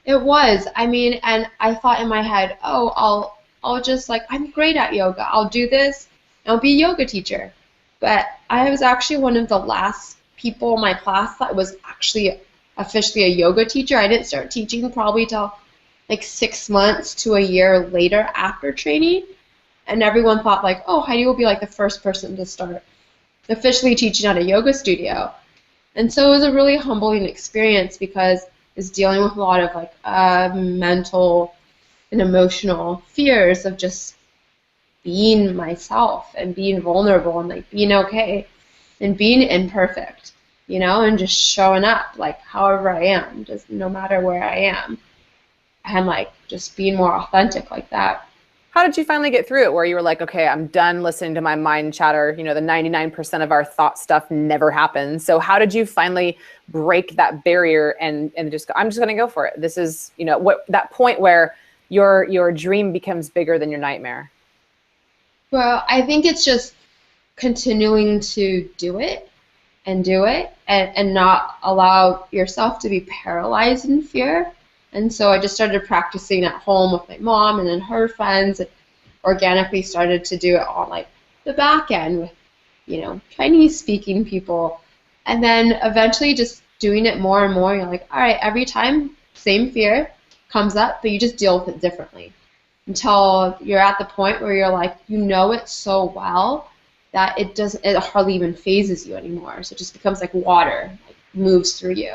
It was. I mean, and I thought in my head, oh, I'll just like, I'm great at yoga. I'll do this. I'll be a yoga teacher. But I was actually one of the last people in my class that was actually officially a yoga teacher. I didn't start teaching probably till like 6 months to a year later after training. And everyone thought like, oh, Heidi will be like the first person to start officially teaching at a yoga studio. And so it was a really humbling experience because it's dealing with a lot of like mental and emotional fears of just being myself and being vulnerable and like being okay and being imperfect, and just showing up like however I am, just no matter where I am, and like just being more authentic like that. How did you finally get through it where you were like, okay, I'm done listening to my mind chatter, the 99% of our thought stuff never happens. So how did you finally break that barrier and just go, I'm just going to go for it? This is, that point where your dream becomes bigger than your nightmare. Well, I think it's just continuing to do it and not allow yourself to be paralyzed in fear. And so I just started practicing at home with my mom and then her friends, and organically started to do it on like the back end with, Chinese speaking people. And then eventually just doing it more and more, you're like, all right, every time, same fear comes up, but you just deal with it differently until you're at the point where you're like, it so well that it hardly even phases you anymore. So it just becomes like water, like moves through you.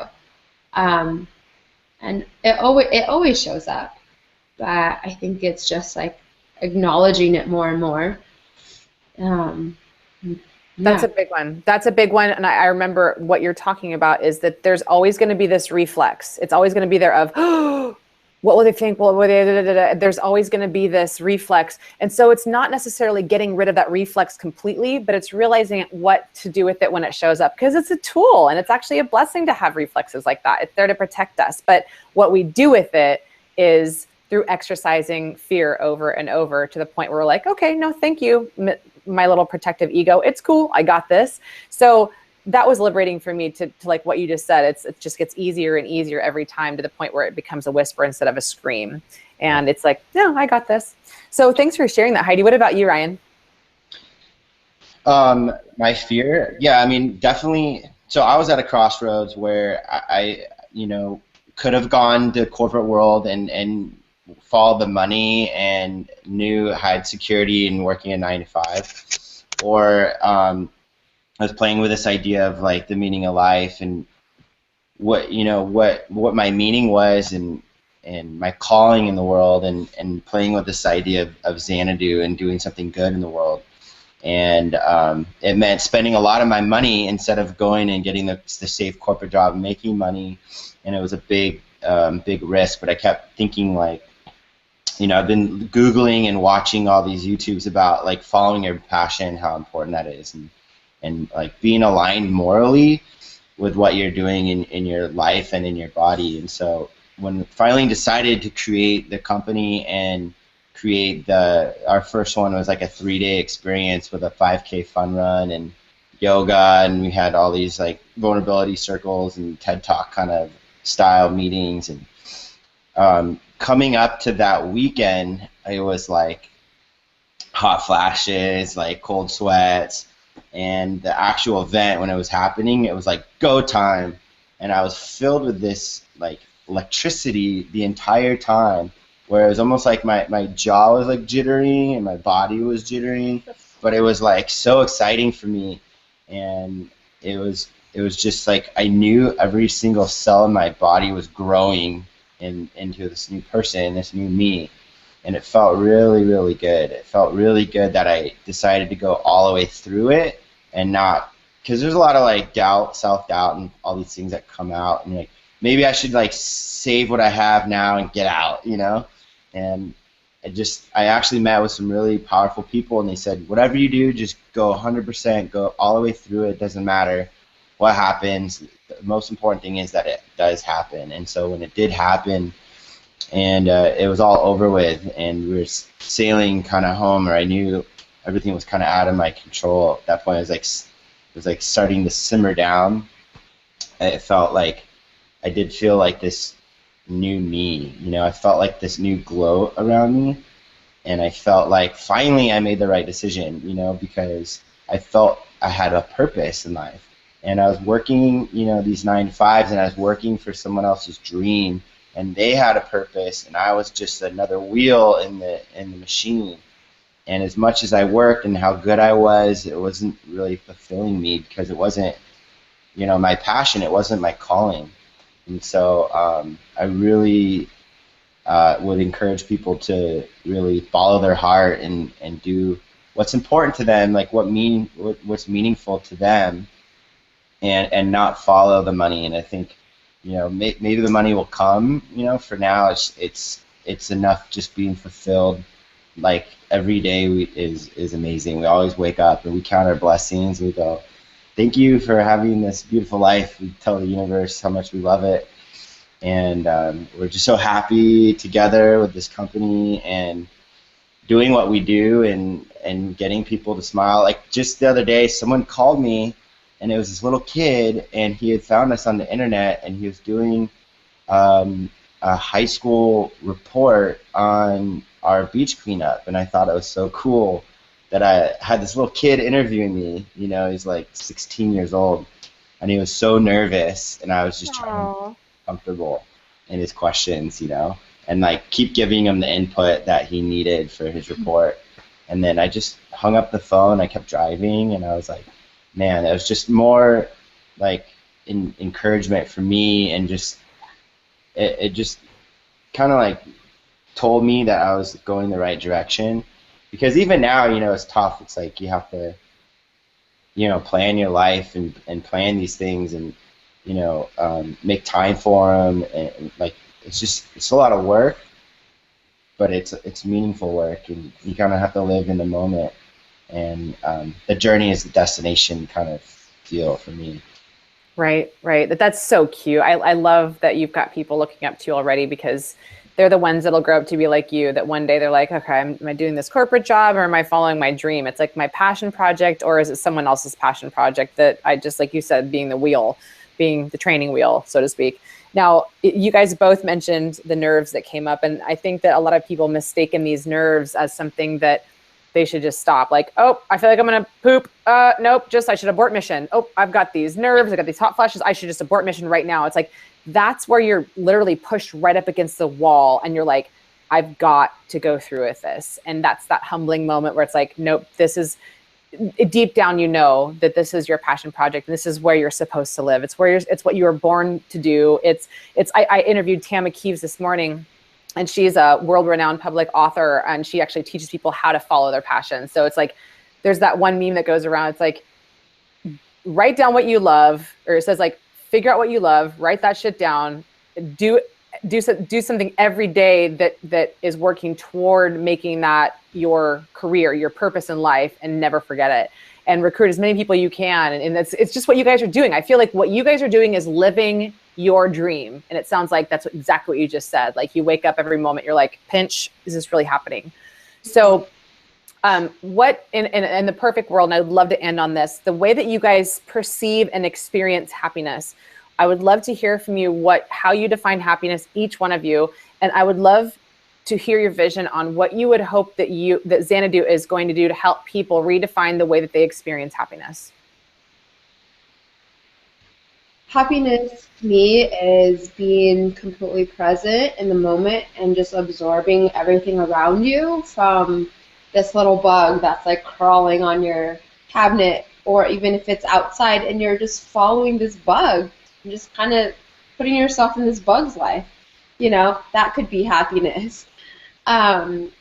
And it always shows up. But I think it's just like acknowledging it more and more. That's a big one. That's a big one. And I remember what you're talking about is that there's always going to be this reflex. It's always going to be there of, oh, what will they think? What will they, da, da, da, da. There's always going to be this reflex. And so it's not necessarily getting rid of that reflex completely, but it's realizing what to do with it when it shows up, because it's a tool and it's actually a blessing to have reflexes like that. It's there to protect us. But what we do with it is through exercising fear over and over to the point where we're like, okay, no, thank you, my little protective ego. It's cool. I got this. So that was liberating for me to like what you just said. It just gets easier and easier every time to the point where it becomes a whisper instead of a scream. And it's like, no, I got this. So thanks for sharing that, Heidi. What about you, Ryan? My fear? Yeah, I mean, definitely. So I was at a crossroads where I could have gone to corporate world and followed the money and knew had security and working a 9-to-5, or I was playing with this idea of like the meaning of life and what my meaning was and my calling in the world, and playing with this idea of Xanadu and doing something good in the world. And it meant spending a lot of my money instead of going and getting the safe corporate job and making money. And it was a big risk, but I kept thinking like, I've been Googling and watching all these YouTubes about like following your passion, how important that is, and like being aligned morally with what you're doing in your life and in your body. And so when finally decided to create the company and create our first one was like a 3-day experience with a 5K fun run and yoga, and we had all these like vulnerability circles and TED Talk kind of style meetings. And coming up to that weekend, it was like hot flashes, like cold sweats, and the actual event when it was happening, it was like go time, and I was filled with this like electricity the entire time, where it was almost like my jaw was like jittery and my body was jittery, but it was like so exciting for me. And it was just like I knew every single cell in my body was growing into this new person, this new me. And it felt really, really good. It felt really good that I decided to go all the way through it, and not, because there's a lot of like doubt, self-doubt, and all these things that come out, and like maybe I should like save what I have now and get out, you know? And I actually met with some really powerful people, and they said, whatever you do, just go 100%, go all the way through it. Doesn't matter what happens. The most important thing is that it does happen. And so when it did happen, and it was all over with, and we were sailing kind of home, or I knew everything was kind of out of my control at that point. It was like starting to simmer down. It felt like I did feel like this new me, you know. I felt like this new glow around me, and I felt like finally I made the right decision, you know, because I felt I had a purpose in life, and I was working, you know, these 9-to-5s, and I was working for someone else's dream, and they had a purpose, and I was just another wheel in the machine. And as much as I worked and how good I was, it wasn't really fulfilling me, because it wasn't, you know, my passion. It wasn't my calling. And so I really would encourage people to really follow their heart and do what's important to them, like what's meaningful to them, and not follow the money. And I think, you know, maybe the money will come, you know. For now, it's enough just being fulfilled. Like every day is amazing. We always wake up and we count our blessings. We go, thank you for having this beautiful life. We tell the universe how much we love it. And we're just so happy together with this company and doing what we do, and getting people to smile. Like just the other day, someone called me, and it was this little kid, and he had found us on the internet, and he was doing a high school report on our beach cleanup. And I thought it was so cool that I had this little kid interviewing me. You know, he's like 16 years old, and he was so nervous, and I was just trying to be comfortable in his questions, you know, and like keep giving him the input that he needed for his report. And then I just hung up the phone. I kept driving, and I was like, man, it was just more like encouragement for me, and just it just kind of like told me that I was going the right direction. Because even now, you know, it's tough. It's like you have to, you know, plan your life and plan these things, and, you know, make time for them. And like it's a lot of work, but it's meaningful work, and you kind of have to live in the moment. And the journey is the destination kind of feel for me. Right. That's so cute. I love that you've got people looking up to you already, because they're the ones that'll grow up to be like you, that one day they're like, okay, am I doing this corporate job, or am I following my dream? It's like my passion project, or is it someone else's passion project that I just, like you said, being the training wheel, so to speak. Now, you guys both mentioned the nerves that came up, and I think that a lot of people mistaken these nerves as something that they should just stop. Like, oh, I feel like I'm going to poop. Nope, I should abort mission. Oh, I've got these nerves. I got these hot flashes. I should just abort mission right now. It's like, that's where you're literally pushed right up against the wall, and you're like, I've got to go through with this. And that's that humbling moment where it's like, nope, this is deep down, you know, that this is your passion project. And this is where you're supposed to live. It's what you were born to do. I interviewed Tamma Keeves this morning, and she's a world-renowned public author, and she actually teaches people how to follow their passion. So it's like, there's that one meme that goes around. It's like, write down what you love, or it says like, figure out what you love, write that shit down, do something every day that is working toward making that your career, your purpose in life, and never forget it. and recruit as many people you can. And it's just what you guys are doing. I feel like what you guys are doing is living your dream. And it sounds like that's exactly what you just said. Like you wake up every moment, you're like, pinch, is this really happening? So what in the perfect world, and I would love to end on this, the way that you guys perceive and experience happiness, I would love to hear from you how you define happiness, each one of you. And I would love to hear your vision on what you would hope that Xanadu is going to do to help people redefine the way that they experience happiness. Happiness to me is being completely present in the moment and just absorbing everything around you, from this little bug that's like crawling on your cabinet, or even if it's outside and you're just following this bug and just kind of putting yourself in this bug's life. That could be happiness. And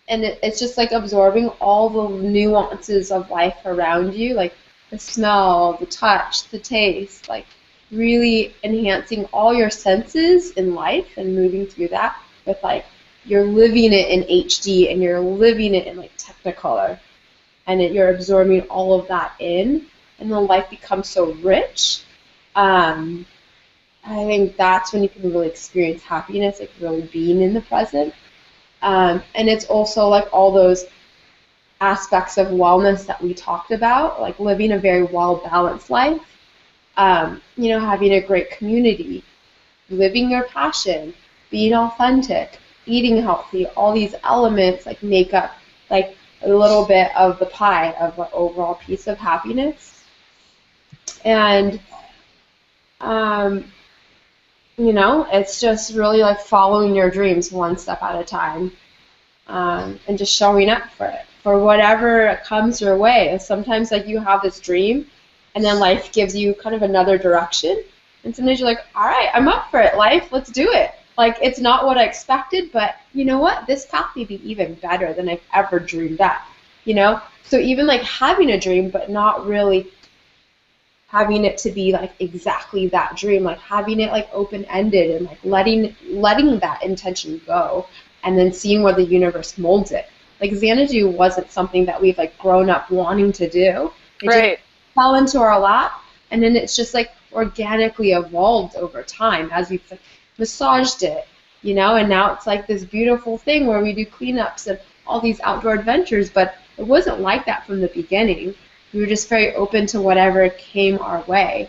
it's just like absorbing all the nuances of life around you, like the smell, the touch, the taste, like really enhancing all your senses in life and moving through that with like you're living it in HD and you're living it in like Technicolor, and you're absorbing all of that in, and then life becomes so rich. I think that's when you can really experience happiness, like really being in the present. And it's also like all those aspects of wellness that we talked about, like living a very well-balanced life, having a great community, living your passion, being authentic, eating healthy, all these elements like make up like a little bit of the pie of the overall piece of happiness. And it's just really like following your dreams one step at a time, and just showing up for it, for whatever comes your way. Sometimes like you have this dream and then life gives you kind of another direction, and sometimes you're like, all right, I'm up for it, life, let's do it. Like it's not what I expected, but you know what, this path may be even better than I've ever dreamed up, so even like having a dream but not really having it to be like exactly that dream, like having it like open-ended and like letting that intention go, and then seeing where the universe molds it. Like Xanadu wasn't something that we've like grown up wanting to do. It Right. just fell into our lap, and then it's just like organically evolved over time as we've like, massaged it, and now it's like this beautiful thing where we do cleanups and all these outdoor adventures, but it wasn't like that from the beginning. We were just very open to whatever came our way.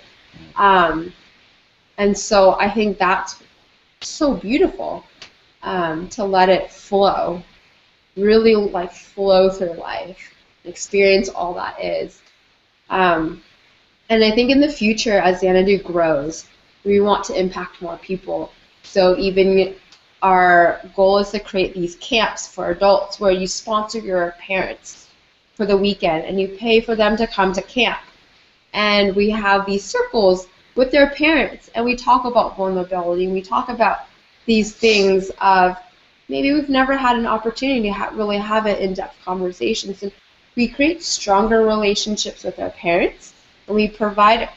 And so I think that's so beautiful, to let it flow, really like flow through life, experience all that is. And I think in the future, as Xanadu grows, we want to impact more people. So even our goal is to create these camps for adults where you sponsor your parents for the weekend and you pay for them to come to camp. And we have these circles with their parents, and we talk about vulnerability, and we talk about these things of maybe we've never had an opportunity to really have an in-depth conversations. And we create stronger relationships with our parents, and we provide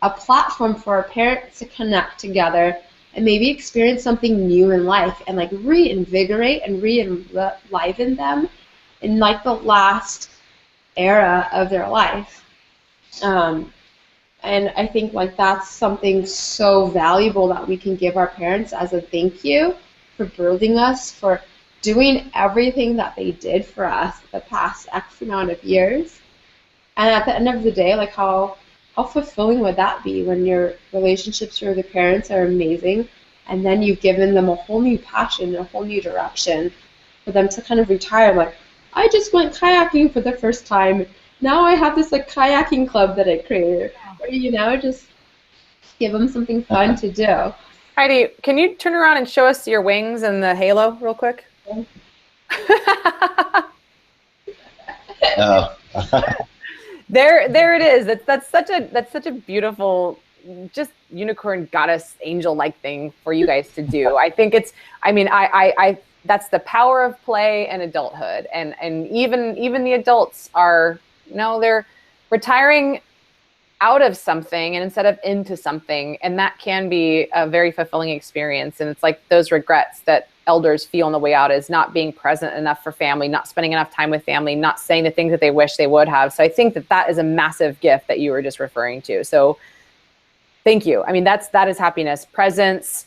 a platform for our parents to connect together and maybe experience something new in life and like reinvigorate and re-enliven them in like the last era of their life. And I think like that's something so valuable that we can give our parents as a thank you for birthing us, for doing everything that they did for us the past X amount of years. And at the end of the day, like how fulfilling would that be when your relationships with your parents are amazing, and then you've given them a whole new passion, a whole new direction for them to kind of retire. Like, I just went kayaking for the first time. Now I have this like kayaking club that I created. Or, just give them something fun to do. Heidi, can you turn around and show us your wings and the halo real quick? Oh. There it is. That's such a beautiful, just unicorn goddess angel like thing for you guys to do. I think I that's the power of play and adulthood, and even the adults are they're retiring out of something and instead of into something, and that can be a very fulfilling experience. And it's like those regrets that elders feel on the way out is not being present enough for family, not spending enough time with family, not saying the things that they wish they would have. So I think that is a massive gift that you were just referring to. So thank you. I mean, that is happiness, presence,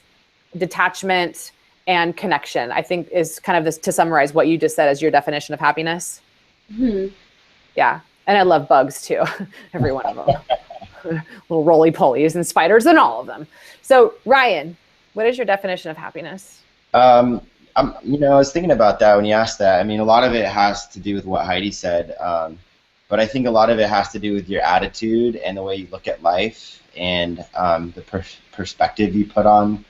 detachment, and connection, I think is kind of this, to summarize what you just said as your definition of happiness. Mm-hmm. Yeah. And I love bugs too. Every one of them. Little roly-polies and spiders and all of them. So Ryan, what is your definition of happiness? I was thinking about that when you asked that. I mean, a lot of it has to do with what Heidi said. But I think a lot of it has to do with your attitude and the way you look at life and the perspective you put on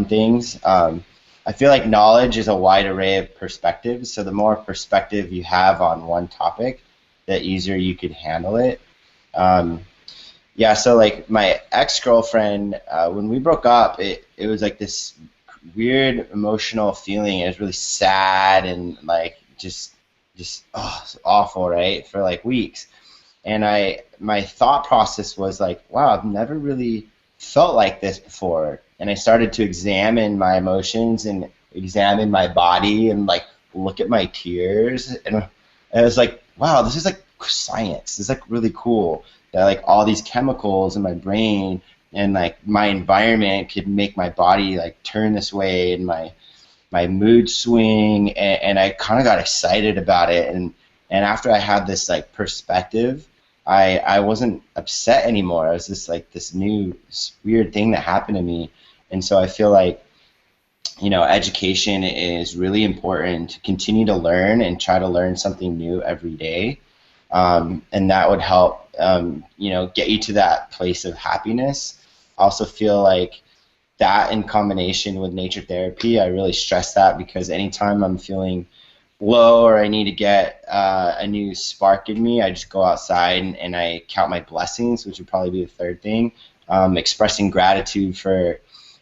things. I feel like knowledge is a wide array of perspectives. So the more perspective you have on one topic, the easier you could handle it. So like my ex-girlfriend, when we broke up, it was like this weird emotional feeling. It was really sad and like just it's awful, right? For like weeks. And my thought process was like, wow, I've never really felt like this before. And I started to examine my emotions and examine my body and like look at my tears. And I was like, wow, this is like science. This is like really cool that like all these chemicals in my brain and like my environment could make my body like turn this way and my mood swing. And I kind of got excited about it. And after I had this like perspective, I wasn't upset anymore. It was just like this new weird thing that happened to me. And so I feel like, education is really important to continue to learn and try to learn something new every day. And that would help, get you to that place of happiness. I also feel like that in combination with nature therapy, I really stress that because anytime I'm feeling low or I need to get a new spark in me, I just go outside and I count my blessings, which would probably be the third thing. Expressing gratitude for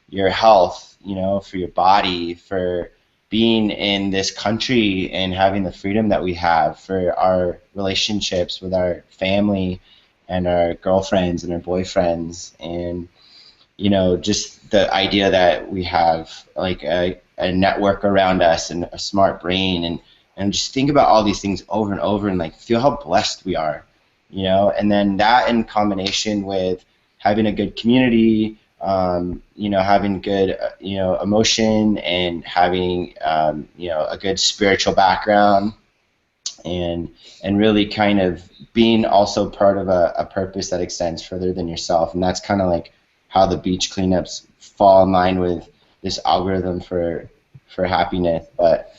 your health, for your body, for being in this country and having the freedom that we have, for our relationships with our family and our girlfriends and our boyfriends, and just the idea that we have like a network around us and a smart brain, and just think about all these things over and over and like feel how blessed we are, and then that in combination with having a good community, having good, emotion and having, a good spiritual background and really kind of being also part of a purpose that extends further than yourself. And that's kind of like how the beach cleanups fall in line with this algorithm for happiness. But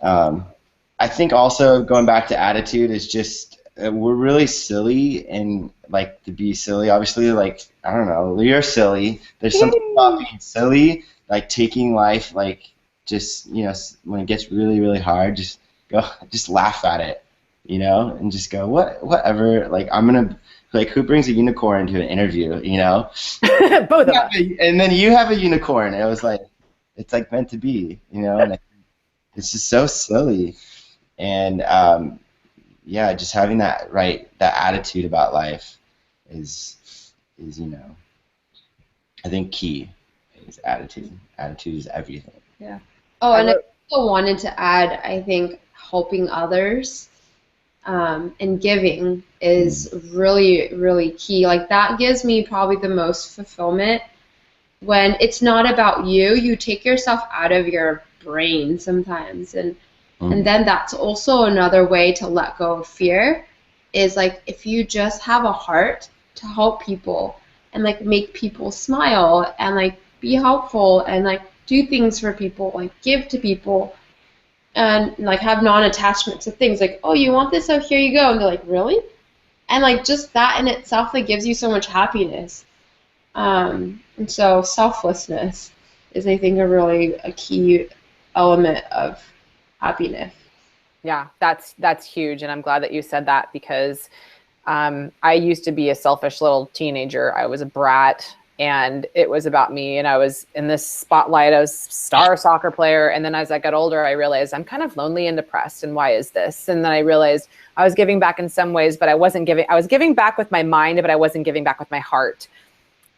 I think also going back to attitude is just we're really silly, and like to be silly, obviously, like I don't know, you're silly. There's something about being silly, like taking life, like just when it gets really really hard, just laugh at it, and just go whatever. Like I'm gonna. Like, who brings a unicorn to an interview, Both of us. And then you have a unicorn. It was like, it's like meant to be, and it's just so silly. And, just having that attitude about life is I think key is attitude. Attitude is everything. Yeah. Oh, and I also wanted to add, I think, helping others. And giving is really, really key. Like that gives me probably the most fulfillment when it's not about you. You take yourself out of your brain sometimes, and then that's also another way to let go of fear. Is like if you just have a heart to help people and like make people smile and like be helpful and like do things for people, like give to people. And like have non-attachment to things like, oh, you want this? Oh, here you go. And they're like, really? And like just that in itself, like gives you so much happiness. And so selflessness is, I think, a key element of happiness. Yeah, that's huge. And I'm glad that you said that because I used to be a selfish little teenager. I was a brat. And it was about me, and I was in this spotlight. I was a star soccer player, and then as I got older, I realized I'm kind of lonely and depressed, and why is this? And then I realized I was giving back in some ways, but I was giving back with my mind, but I wasn't giving back with my heart.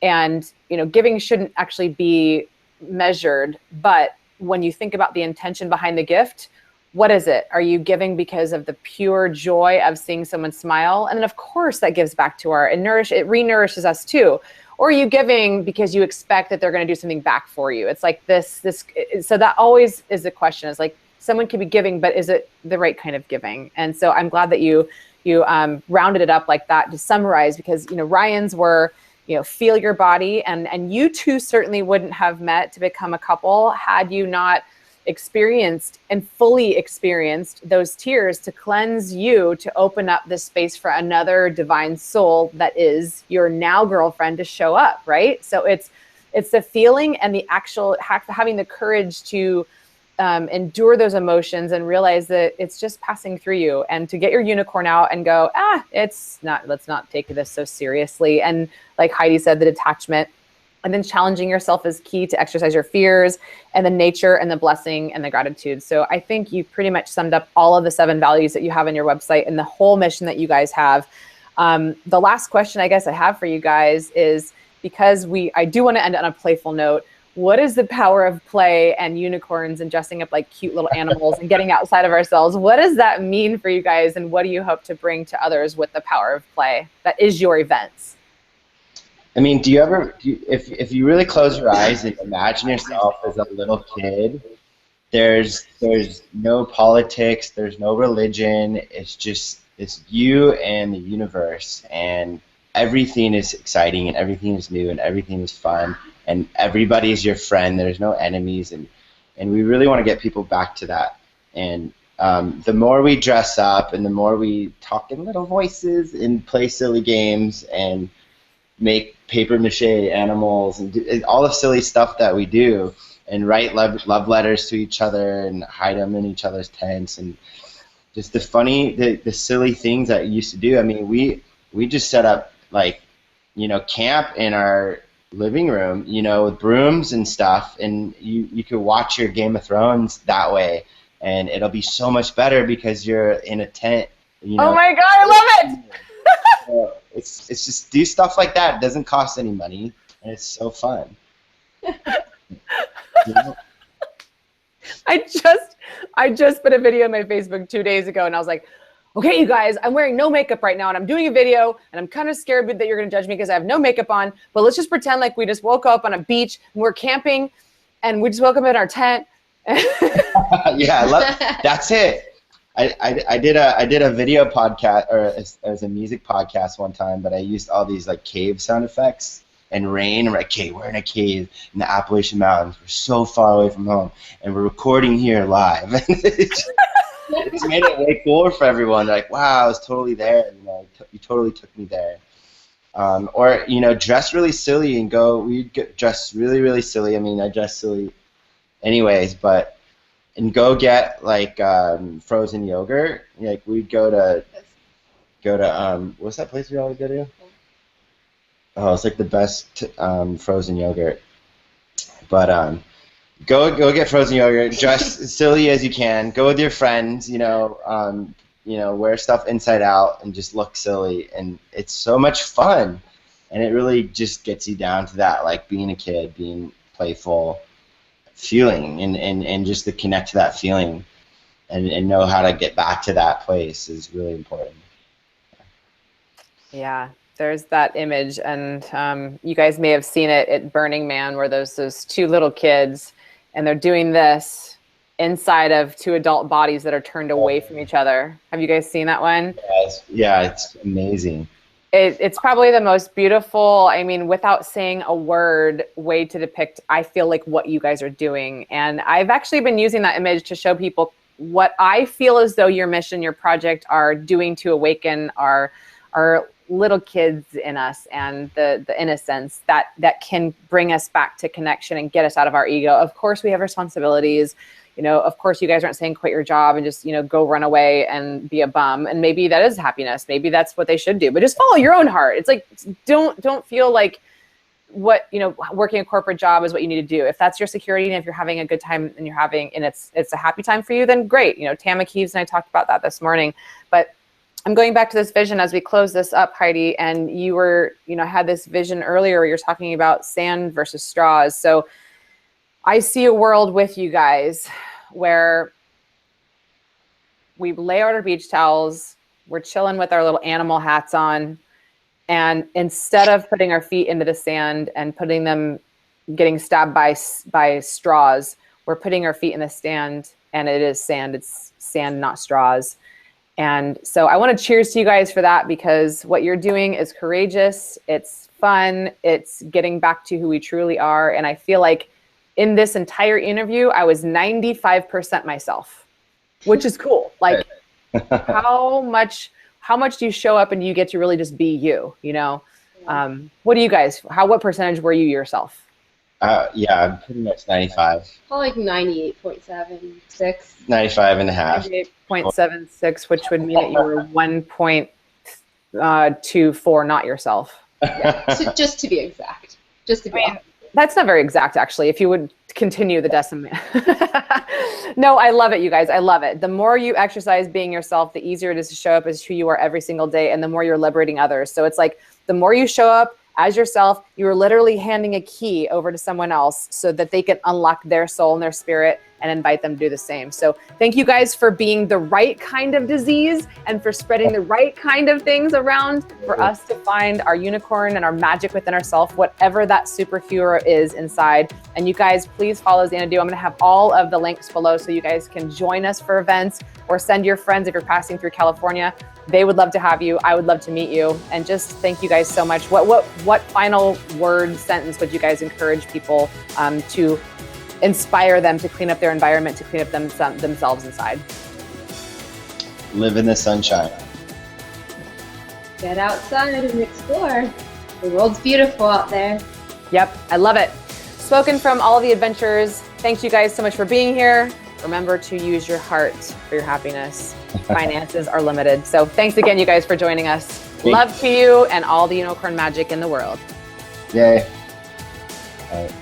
And, giving shouldn't actually be measured, but when you think about the intention behind the gift, what is it? Are you giving because of the pure joy of seeing someone smile? And then of course that gives back to it re-nourishes us too. Or are you giving because you expect that they're going to do something back for you? It's like so that always is the question, is like, someone could be giving, but is it the right kind of giving? And so I'm glad that you rounded it up like that to summarize, because, Ryan's were, feel your body, and you two certainly wouldn't have met to become a couple had you not experienced and fully experienced those tears to cleanse you, to open up this space for another divine soul that is your now girlfriend to show up, right? So it's the feeling and the actual having the courage to endure those emotions and realize that it's just passing through you, and to get your unicorn out and go, it's not, let's not take this so seriously. And like Heidi said, the detachment, and then challenging yourself is key to exercise your fears, and the nature and the blessing and the gratitude. So I think you pretty much summed up all of the 7 values that you have in your website and the whole mission that you guys have. The last question I guess I have for you guys is, because I do want to end on a playful note, what is the power of play and unicorns and dressing up like cute little animals and getting outside of ourselves? What does that mean for you guys? And what do you hope to bring to others with the power of play that is your events? I mean, if you really close your eyes and imagine yourself as a little kid, there's no politics, there's no religion, it's you and the universe, and everything is exciting and everything is new and everything is fun and everybody is your friend. There's no enemies, and we really want to get people back to that. And the more we dress up and the more we talk in little voices and play silly games and make paper mache animals and do all the silly stuff that we do, and write love letters to each other and hide them in each other's tents, and just the silly things that we used to do. I mean, we just set up camp in our living room, with brooms and stuff, and you could watch your Game of Thrones that way, and it'll be so much better because you're in a tent. Oh my God, I love it! So it's just do stuff like that. It doesn't cost any money, and it's so fun. I just put a video on my Facebook 2 days ago, and I was like, okay, you guys, I'm wearing no makeup right now, and I'm doing a video, and I'm kind of scared that you're going to judge me because I have no makeup on, but let's just pretend like we just woke up on a beach, and we're camping, and we just woke up in our tent. Yeah, that's it. I did a video podcast, or it was a music podcast one time, but I used all these cave sound effects and rain. And we're like, okay, we're in a cave in the Appalachian Mountains. We're so far away from home, and we're recording here live. It's made it way cooler for everyone. They're like, wow, I was totally there. You totally took me there. Or dress really silly and go. We'd dress really, really silly. I mean, I dress silly, anyways, but. And go get frozen yogurt. We'd go to what's that place we always go to? Oh, it's the best frozen yogurt. But go get frozen yogurt. Dress as silly as you can. Go with your friends. Wear stuff inside out and just look silly. And it's so much fun. And it really just gets you down to that, being a kid, being playful. Feeling and just to connect to that feeling and know how to get back to that place is really important. Yeah, there's that image, and you guys may have seen it at Burning Man, where those 2 little kids, and they're doing this inside of 2 adult bodies that are turned away from each other. Have you guys seen that one? Yeah, it's amazing. It's probably the most beautiful, I mean, without saying a word, way to depict, I feel like, what you guys are doing. And I've actually been using that image to show people what I feel as though your mission, your project are doing to awaken our little kids in us, and the innocence that can bring us back to connection and get us out of our ego. Of course, we have responsibilities. Of course, you guys aren't saying quit your job and just, go run away and be a bum. And maybe that is happiness. Maybe that's what they should do. But just follow your own heart. It's don't feel like working a corporate job is what you need to do. If that's your security, and if you're having a good time and it's a happy time for you, then great. Tama Keeves and I talked about that this morning. But I'm going back to this vision as we close this up, Heidi. And you were, had this vision earlier where you're talking about sand versus straws. So I see a world with you guys where we lay out our beach towels, we're chilling with our little animal hats on, and instead of putting our feet into the sand and putting them, getting stabbed by straws, we're putting our feet in the sand, and it is sand. It's sand, not straws. And so I want to cheers to you guys for that, because what you're doing is courageous. It's fun. It's getting back to who we truly are. And I feel like in this entire interview, I was 95% myself, which is cool. Like how much do you show up and you get to really just be you, you know? What do you guys, what percentage were you yourself? Yeah, I'm pretty much 95. Probably like 98.76. 95 and a half. 98.76, which would mean that you were 1.24 not yourself. Yeah, so just to be exact. Just to be honest. That's not very exact, actually, if you would continue the decimate. No, I love it, you guys. I love it. The more you exercise being yourself, the easier it is to show up as who you are every single day, and the more you're liberating others. So it's like the more you show up as yourself, you're literally handing a key over to someone else so that they can unlock their soul and their spirit and invite them to do the same. So thank you guys for being the right kind of disease and for spreading the right kind of things around for us to find our unicorn and our magic within ourselves, whatever that superhero is inside. And you guys, please follow Xanadu. I'm going to have all of the links below so you guys can join us for events or send your friends if you're passing through California. They would love to have you. I would love to meet you. And just thank you guys so much. What final word, sentence would you guys encourage people to inspire them to clean up their environment, to clean up themselves inside? Live in the sunshine. Get outside and explore. The world's beautiful out there. Yep, I love it. Spoken from all of the adventures. Thanks you guys so much for being here. Remember to use your heart for your happiness. Finances are limited. So thanks again, you guys, for joining us. Love to you and all the unicorn magic in the world. Yay. All right.